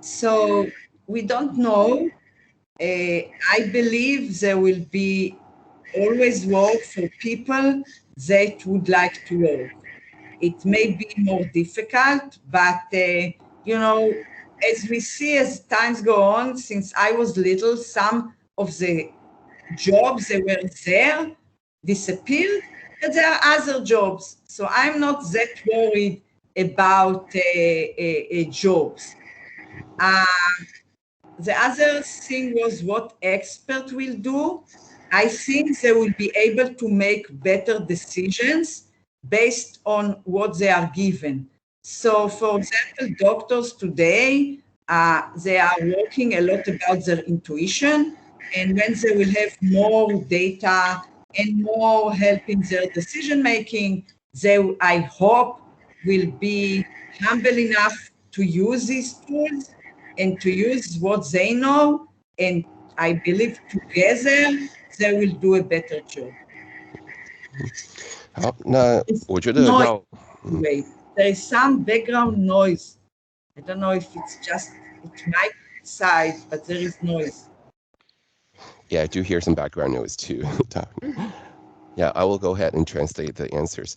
So we don't know. I believe there will be always work for people that would like to work. It may be more difficult, but you know, as we see as times go on, since I was little, some of the jobs that were there disappeared, but there are other jobs. So I'm not that worried about jobs. The other thing was what expert will do. I think they will be able to make better decisions based on what they are given. So, for example, doctors today, they are working a lot about their intuition, and when they will have more data and more help in their decision making, they, I hope, will be humble enough to use these tools and to use what they know, and I believe together they will do a better job. 好，那我觉得要 Wait, there is some background noise. I don't know if it's just it's my side, but there is noise. Yeah, I do hear some background noise too. Yeah, I will go ahead and translate the answers.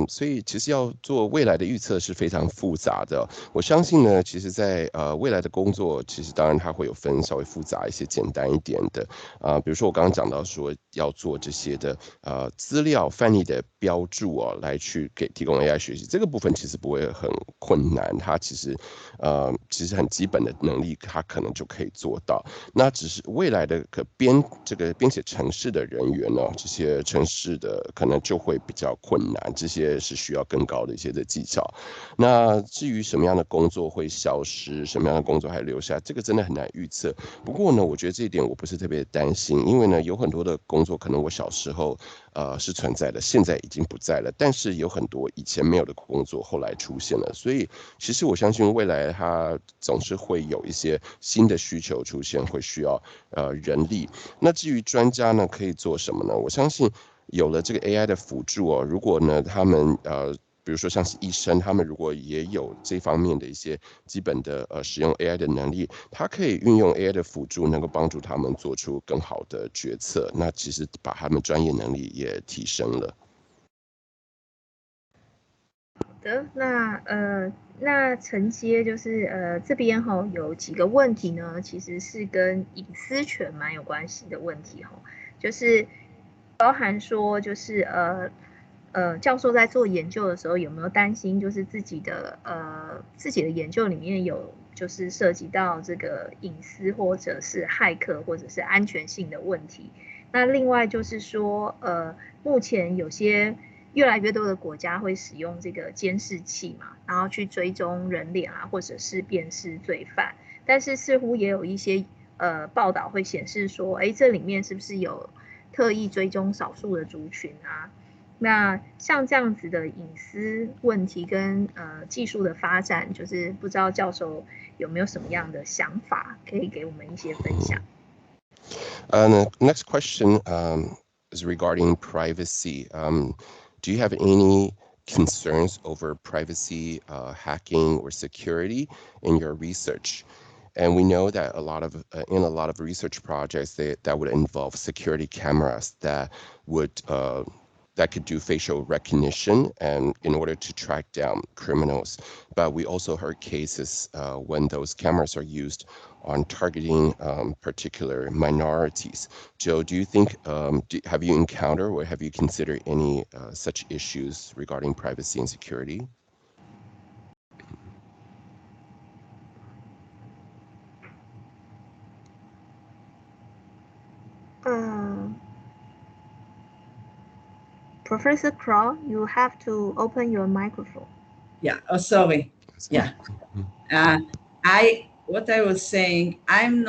所以其实要做未来的预测是非常复杂的。我相信呢，其实在未来的工作，其实当然它会有分稍微复杂一些、简单一点的。比如说我刚刚讲到说要做这些的资料翻译的标注哦，来去提供 AI 学习，这个部分其实不会很困难，它其实很基本的能力，它可能就可以做到。那只是未来的编写程式的人员呢，这些程式的可能就会比较困难，这些是需要更高的一些的技巧。那至于什么样的工作会消失，什么样的工作还留下，这个真的很难预测。不过呢，我觉得这一点我不是特别担心，因为呢，有很多的工作可能我小时候是存在的，现在已经不在了，但是有很多以前没有的工作后来出现了，所以其实我相信未来它总是会有一些新的需求出现，会需要人力。那至于专家呢，可以做什么呢？我相信有了这个 AI 的辅助哦，如果呢他们比如说像是医生，他们如果也有这方面的一些基本的使用 AI 的能力，他可以运用 AI 的辅助，能够帮助他们做出更好的决策。那其实把他们专业能力也提升了。好的，那承接就是这边有几个问题呢，其实是跟隐私权蛮有关系的问题就是包含说就是教授在做研究的时候有没有担心，就是自己的研究里面有就是涉及到这个隐私或者是骇客或者是安全性的问题。那另外就是说目前有些越来越多的国家会使用这个监视器嘛，然后去追踪人脸啊，或者是辨识罪犯，但是似乎也有一些报道会显示说，这里面是不是有特意追踪少数的族群啊？那像这样子的隐私问题跟技术的发展，就是不知道教授有没有什么样的想法，可以给我们一些分享。The next question is regarding privacy. Do you have any concerns over privacy, hacking, or security in your research? And we know that in a lot of research projects that would involve security cameras that could do facial recognition and in order to track down criminals. But we also heard cases when those cameras are used on targeting particular minorities. Joe, do you think, have you encountered or have you considered any such issues regarding privacy and security? Professor Kraus, you have to open your microphone. Yeah. Oh, sorry. Yeah. What I was saying, I'm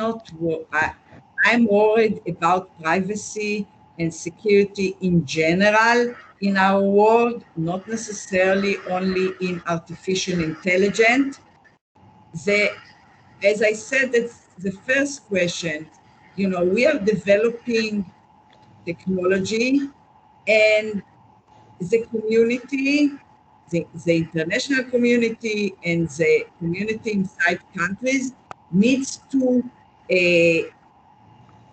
worried about privacy and security in general in our world, not necessarily only in artificial intelligence. As I said, that's the first question. You know, we are developing technology, and the community, the international community and the community inside countries needs to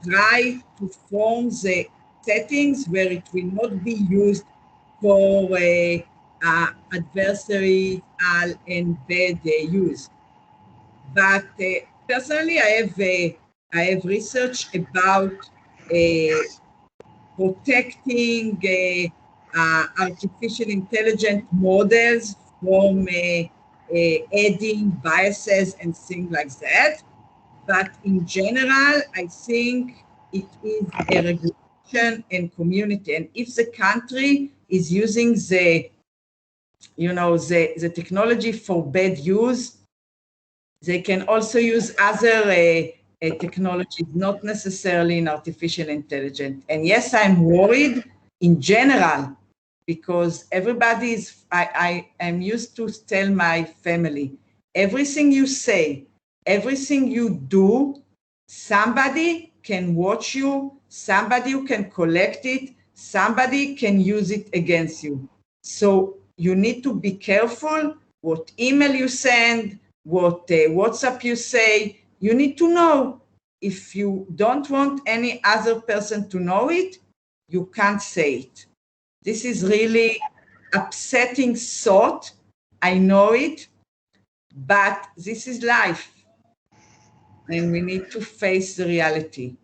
try to form the settings where it will not be used for adversarial and bad use. But personally, I have research about protecting artificial intelligence models from adding biases and things like that. But in general, I think it is a regulation and community. And if the country is using the technology for bad use, they can also use other technologies, not necessarily in artificial intelligence. And yes, I'm worried in general, because everybody is, I'm used to tell my family, everything you say, everything you do, somebody can watch you, somebody who can collect it, somebody can use it against you. So you need to be careful what email you send, what WhatsApp you say. You need to know. If you don't want any other person to know it, you can't say it. This is really upsetting thought. I know it, but this is life, and we need to face the reality.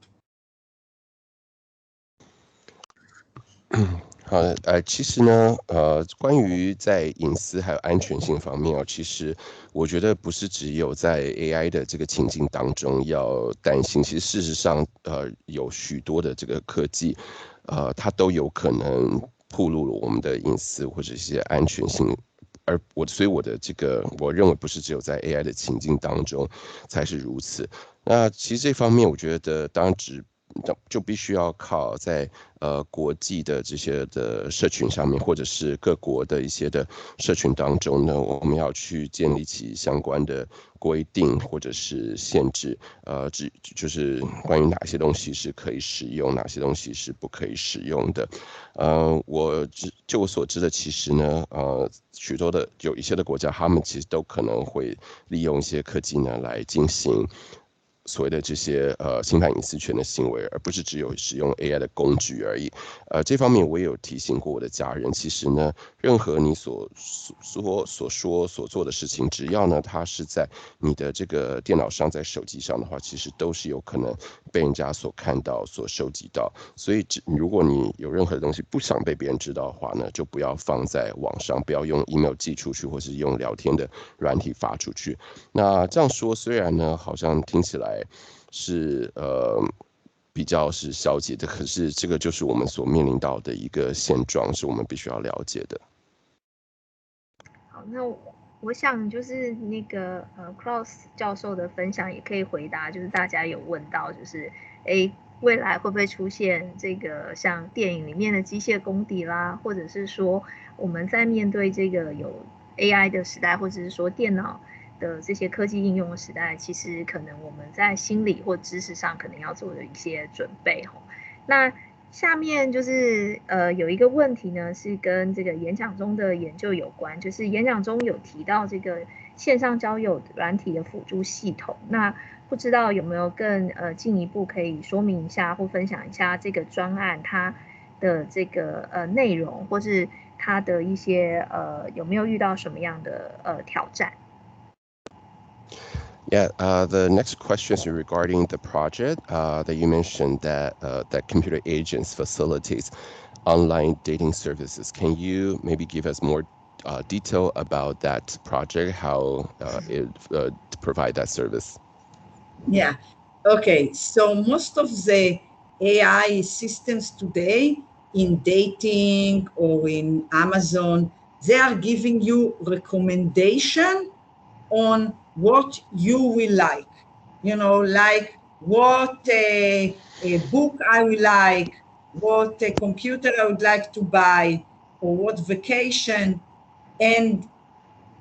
好的，其实呢，关于在隐私还有安全性方面哦，其实我觉得不是只有在 AI 的这个情境当中要担心，其实事实上，有许多的这个科技，它都有可能暴露了我们的隐私或者一些安全性。所以我的这个，我认为不是只有在 AI 的情境当中才是如此。那其实这方面，我觉得当然就必须要靠在国际的这些的社群上面，或者是各国的一些的社群当中呢，我们要去建立起相关的规定或者是限制，就是关于哪些东西是可以使用，哪些东西是不可以使用的。就我所知的，其实呢，许多的有一些的国家，他们其实都可能会利用一些科技呢来进行所谓的这些侵犯隐私权的行为，而不是只有使用 AI 的工具而已。这方面我也有提醒过我的家人，其实呢，任何你所说所做的事情，只要呢它是在你的这个电脑上，在手机上的话，其实都是有可能被人家所看到、所收集到。所以如果你有任何的东西不想被别人知道的话呢，就不要放在网上，不要用 email 寄出去，或是用聊天的软体发出去。那这样说，虽然呢好像听起来是比较是消极的，可是这个就是我们所面临到的一个现状，是我们必须要了解的。好，那我想就是那个Kraus 教授的分享也可以回答，就是大家有问到，就是未来会不会出现这个像电影里面的机械公敌啦，或者是说我们在面对这个有 AI 的时代，或者是说电脑的这些科技应用的时代，其实可能我们在心理或知识上可能要做的一些准备。那下面就是有一个问题呢，是跟这个演讲中的研究有关，就是演讲中有提到这个线上交友软体的辅助系统，那不知道有没有更进一步可以说明一下或分享一下这个专案它的这个内容，或是它的一些有没有遇到什么样的挑战？ Yeah, the next question is regarding the project that you mentioned that computer agents facilitates online dating services. Can you maybe give us more detail about that project, how it provide that service? Yeah, okay. So most of the AI systems today in dating or in Amazon, they are giving you recommendation on what you will like. You know, like what a book I will like, what a computer I would like to buy, or what vacation. And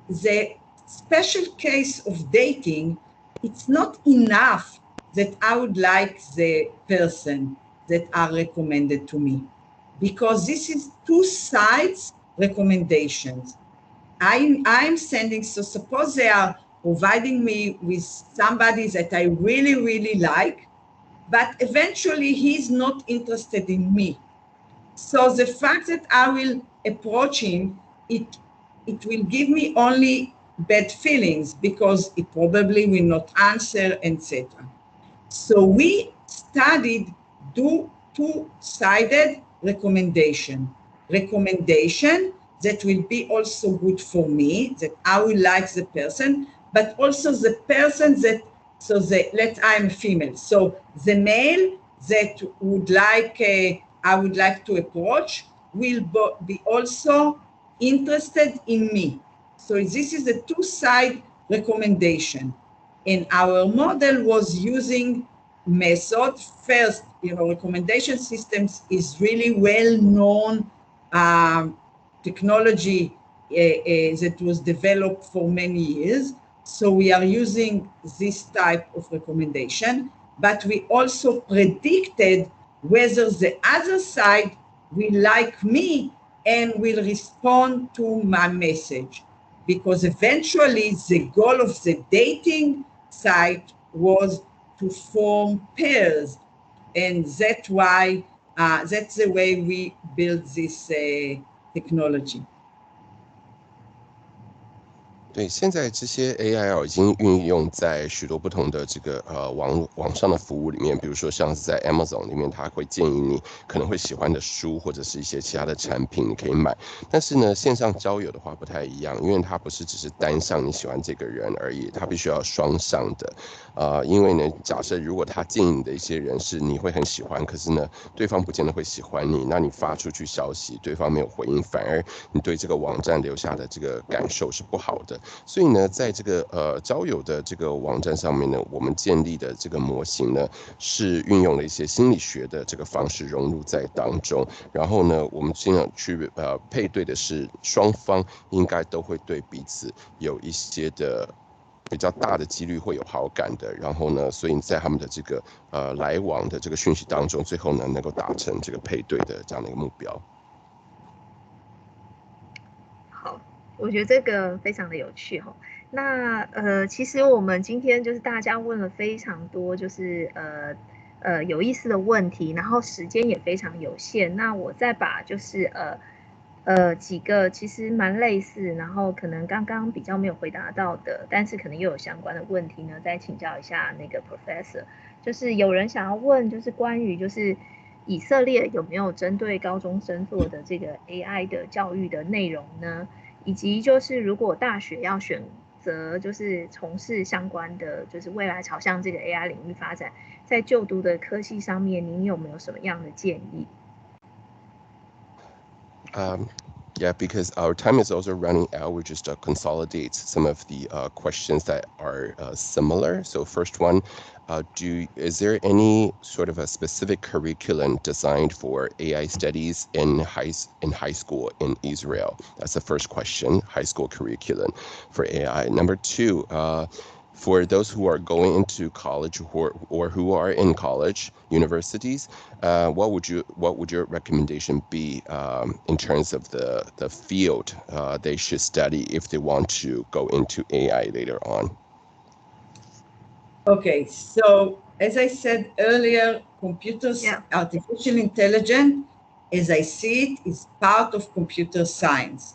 the special case of dating, it's not enough that I would like the person that are recommended to me, because this is two sides recommendations. I'm sending, so suppose they are providing me with somebody that I really, really like, but eventually he's not interested in me. So the fact that I will approach him, it will give me only bad feelings because it probably will not answer, etc. So we studied two-sided recommendation that will be also good for me, that I will like the person, but also the person that, so I'm female. So the male that would like, I would like to approach will be also interested in me. So this is the two-side recommendation. And our model was using method. First, recommendation systems is really well-known technology that was developed for many years. So we are using this type of recommendation, but we also predicted whether the other side will like me and will respond to my message. Because eventually the goal of the dating site was to form pairs. And that's why, that's the way we build this technology. 对，现在这些 AI 已经运用在许多不同的这个网上的服务里面，比如说像是在 Amazon 里面，它会建议你可能会喜欢的书或者是一些其他的产品你可以买。但是呢，线上交友的话不太一样，因为它不是只是单向你喜欢这个人而已，它必须要双向的。因为呢，假设如果他建议你的一些人是你会很喜欢，可是呢，对方不见得会喜欢你，那你发出去消息，对方没有回应，反而你对这个网站留下的这个感受是不好的。所以呢，在这个交友的这个网站上面呢，我们建立的这个模型呢，是运用了一些心理学的这个方式融入在当中。然后呢，我们尽量去配对的是双方应该都会对彼此有一些的比较大的几率会有好感的。然后呢，所以在他们的这个来往的这个讯息当中，最后呢能够达成这个配对的这样的一个目标。我觉得这个非常的有趣哈。那其实我们今天就是大家问了非常多，就是有意思的问题，然后时间也非常有限。那我再把就是几个其实蛮类似，然后可能刚刚比较没有回答到的，但是可能又有相关的问题呢，再请教一下那个 Professor。就是有人想要问，就是关于就是以色列有没有针对高中生做的这个 AI 的教育的内容呢？以及就是如果大学要选择就是从事相关的，就是未来朝向这个 AI 领域发展，在就读的科系上面，您有没有什么样的建议？Yeah, because our time is also running out, we just consolidate some of the questions that are similar. So first one, is there any sort of a specific curriculum designed for AI studies in high school in Israel? That's the first question, high school curriculum for AI. Number two, for those who are going into college or who are in college universities, what would your recommendation be in terms of the field they should study if they want to go into AI later on? Okay, so as I said earlier, artificial intelligence, as I see it, is part of computer science.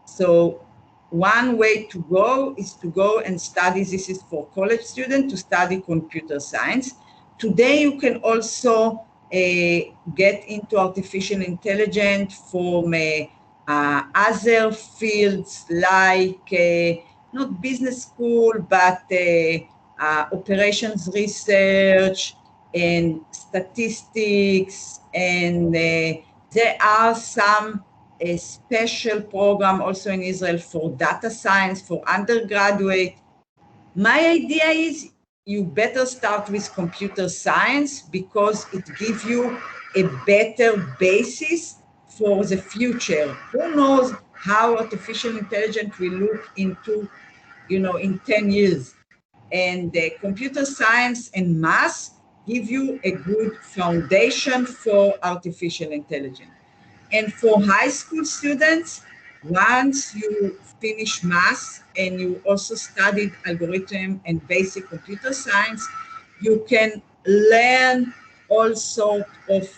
So one way to go is to go and study, this is for college students, to study computer science. Today, you can also get into artificial intelligence from other fields like, not business school, but operations research and statistics and There are some special program also in Israel for data science, for undergraduate. My idea is you better start with computer science because it gives you a better basis for the future. Who knows how artificial intelligence will look into, in 10 years. And computer science and math give you a good foundation for artificial intelligence. And for high school students, once you finish math and you also studied algorithm and basic computer science, you can learn all sorts of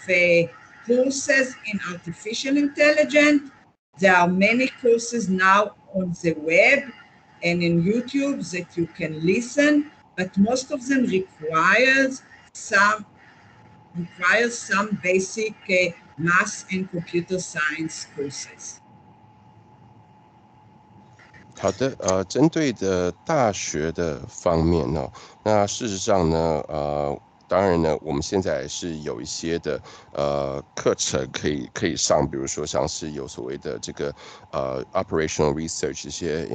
courses in artificial intelligence. There are many courses now on the web and in YouTube that you can listen, but most of them requires some basic math and computer science courses. 好的，针对的大学的方面呢，那事实上呢，当然呢，我们现在是有一些的课程可以上，比如说像是有所谓的这个operational research 一些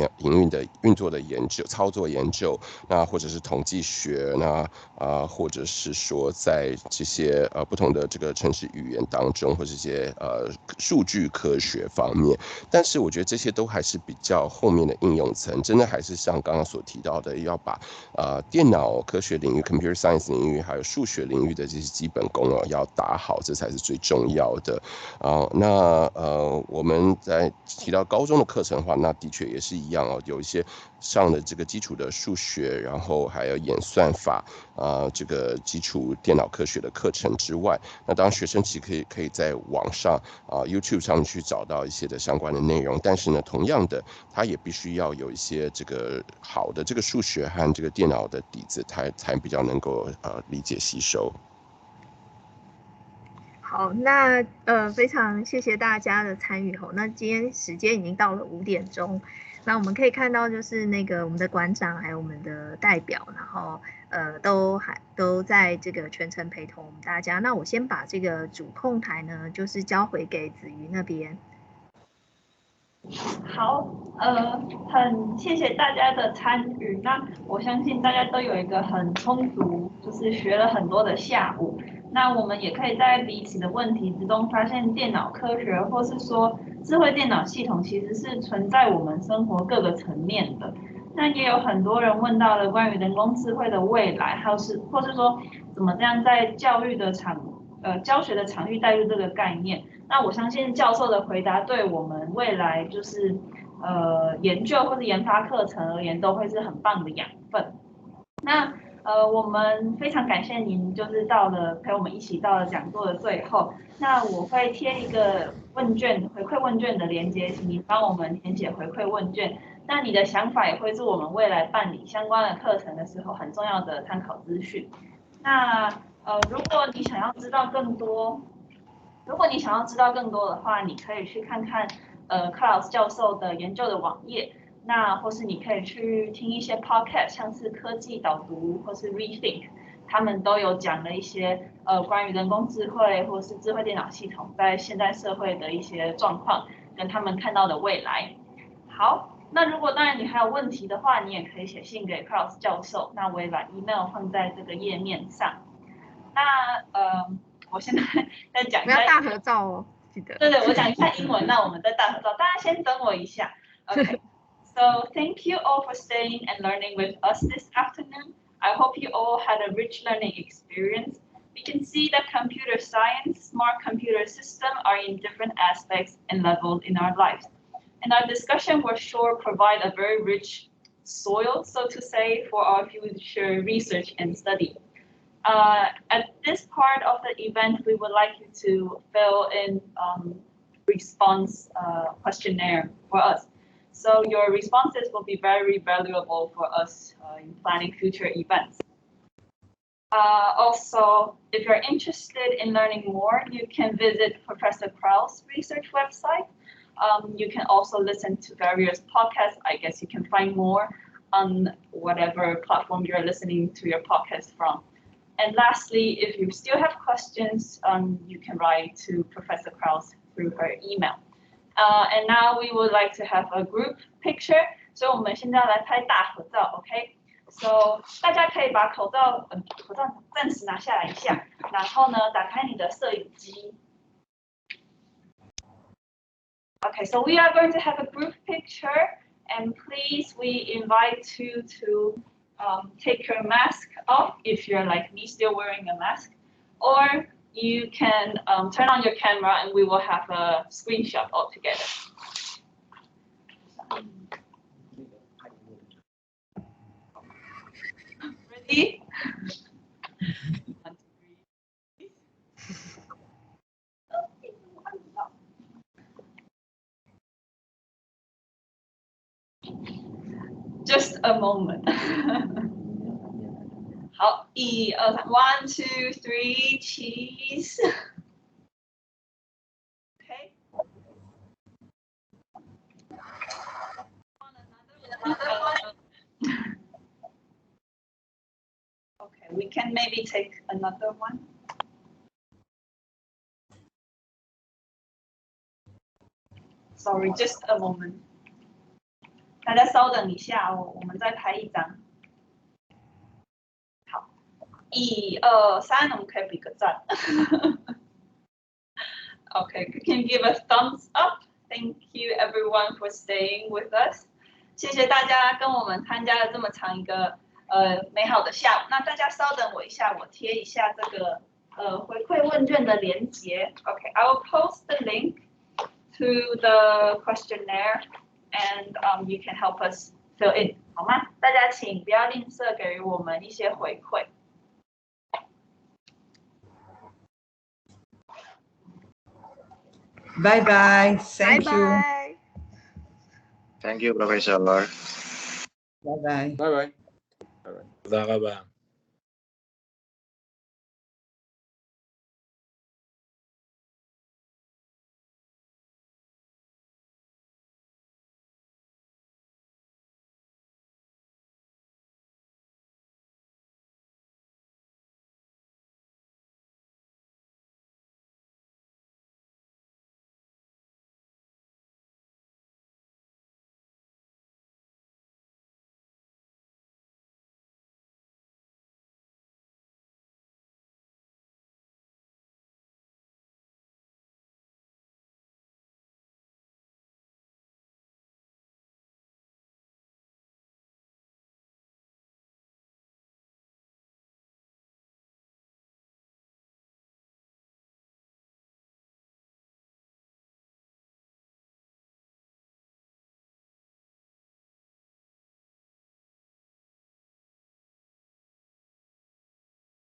运作的研究、操作研究，那或者是统计学，那或者是说在这些不同的这个程式语言当中，或者一些数据科学方面，但是我觉得这些都还是比较后面的应用层，真的还是像刚刚所提到的，要把电脑科学领域 computer science 领域还有数学领域的这些基本功要打好，这才是最重要的。那我们在提到高中的课程的话，那的确也是一样有一些上了这个基础的数学，然后还有演算法这个基础电脑科学的课程之外，那当然学生其实可以在网上YouTube 上面去找到一些的相关的内容，但是呢，同样的，他也必须要有一些这个好的这个数学和这个电脑的底子，才比较能够理解吸收。好，那非常谢谢大家的参与那今天时间已经到了5点钟，那我们可以看到就是那个我们的馆长还有我们的代表，然后都在这个全程陪同我们大家。那我先把这个主控台呢，就是交回给子瑜那边。好，很谢谢大家的参与。那我相信大家都有一个很充足，就是学了很多的下午。那我们也可以在彼此的问题之中发现，电脑科学或是说智慧电脑系统其实是存在我们生活各个层面的。那也有很多人问到了关于人工智慧的未来，或是说怎么这样在教学的场域带入这个概念。那我相信教授的回答对我们未来就是研究或是研发课程而言，都会是很棒的养分。那我们非常感谢您，就是陪我们一起到了讲座的最后。那我会贴一个回馈问卷的连结，请您帮我们填写回馈问卷。那你的想法也会是我们未来办理相关的课程的时候很重要的参考资讯。那如果你想要知道更多的话，你可以去看看Kraus 教授的研究的网页。那或是你可以去听一些 podcast， 像是科技导读或是 Rethink， 他们都有讲了一些关于人工智慧或是智慧电脑系统在现代社会的一些状况，跟他们看到的未来。好，那如果当然你还有问题的话，你也可以写信给 Kraus 教授，那我也把 email 放在这个页面上。那我现在再讲一下，不要大合照哦，记得。对，我讲一下英文，那我们再大合照，大家先等我一下。OK。So thank you all for staying and learning with us this afternoon. I hope you all had a rich learning experience. We can see that computer science, smart computer systems are in different aspects and levels in our lives. And our discussion will sure provide a very rich soil, so to say, for our future research and study. At this part of the event, we would like you to fill in response questionnaire for us. So your responses will be very valuable for us in planning future events. Also, if you're interested in learning more, you can visit Professor Kraus' research website. You can also listen to various podcasts. I guess you can find more on whatever platform you're listening to your podcast from. And lastly, if you still have questions, you can write to Professor Kraus through her email. And now we would like to have a group picture. 所以我们现在来拍大合照 ，OK？ So 大家可以把口罩暂时拿下来一下，然后呢，打开你的摄影机。Okay, so we are going to have a group picture, and please, we invite you to take your mask off if you're like me, still wearing a mask, or you can turn on your camera and we will have a screenshot all together. Ready? 1, 2, 3. Just a moment. 好，1、2、3 ，1, 2, 3, cheese. Okay. Okay, we can maybe take another one. Sorry, just a moment. 大家稍等一下哦，我们再拍一张。好，1、2、3，我们可以比个赞。Okay, you can give a thumbs up. Thank you everyone for staying with us. 谢谢大家跟我们参加了这么长一个美好的下午。那大家稍等我一下，我贴一下这个回馈问卷的连结。Okay, I will post the link to the questionnaire. And you can help us fill in, 好吗？大家请不要吝啬给予我们一些回馈。Bye bye. Thank you. Bye. Thank you, Professor. Bye bye. Bye bye. תודה רבה.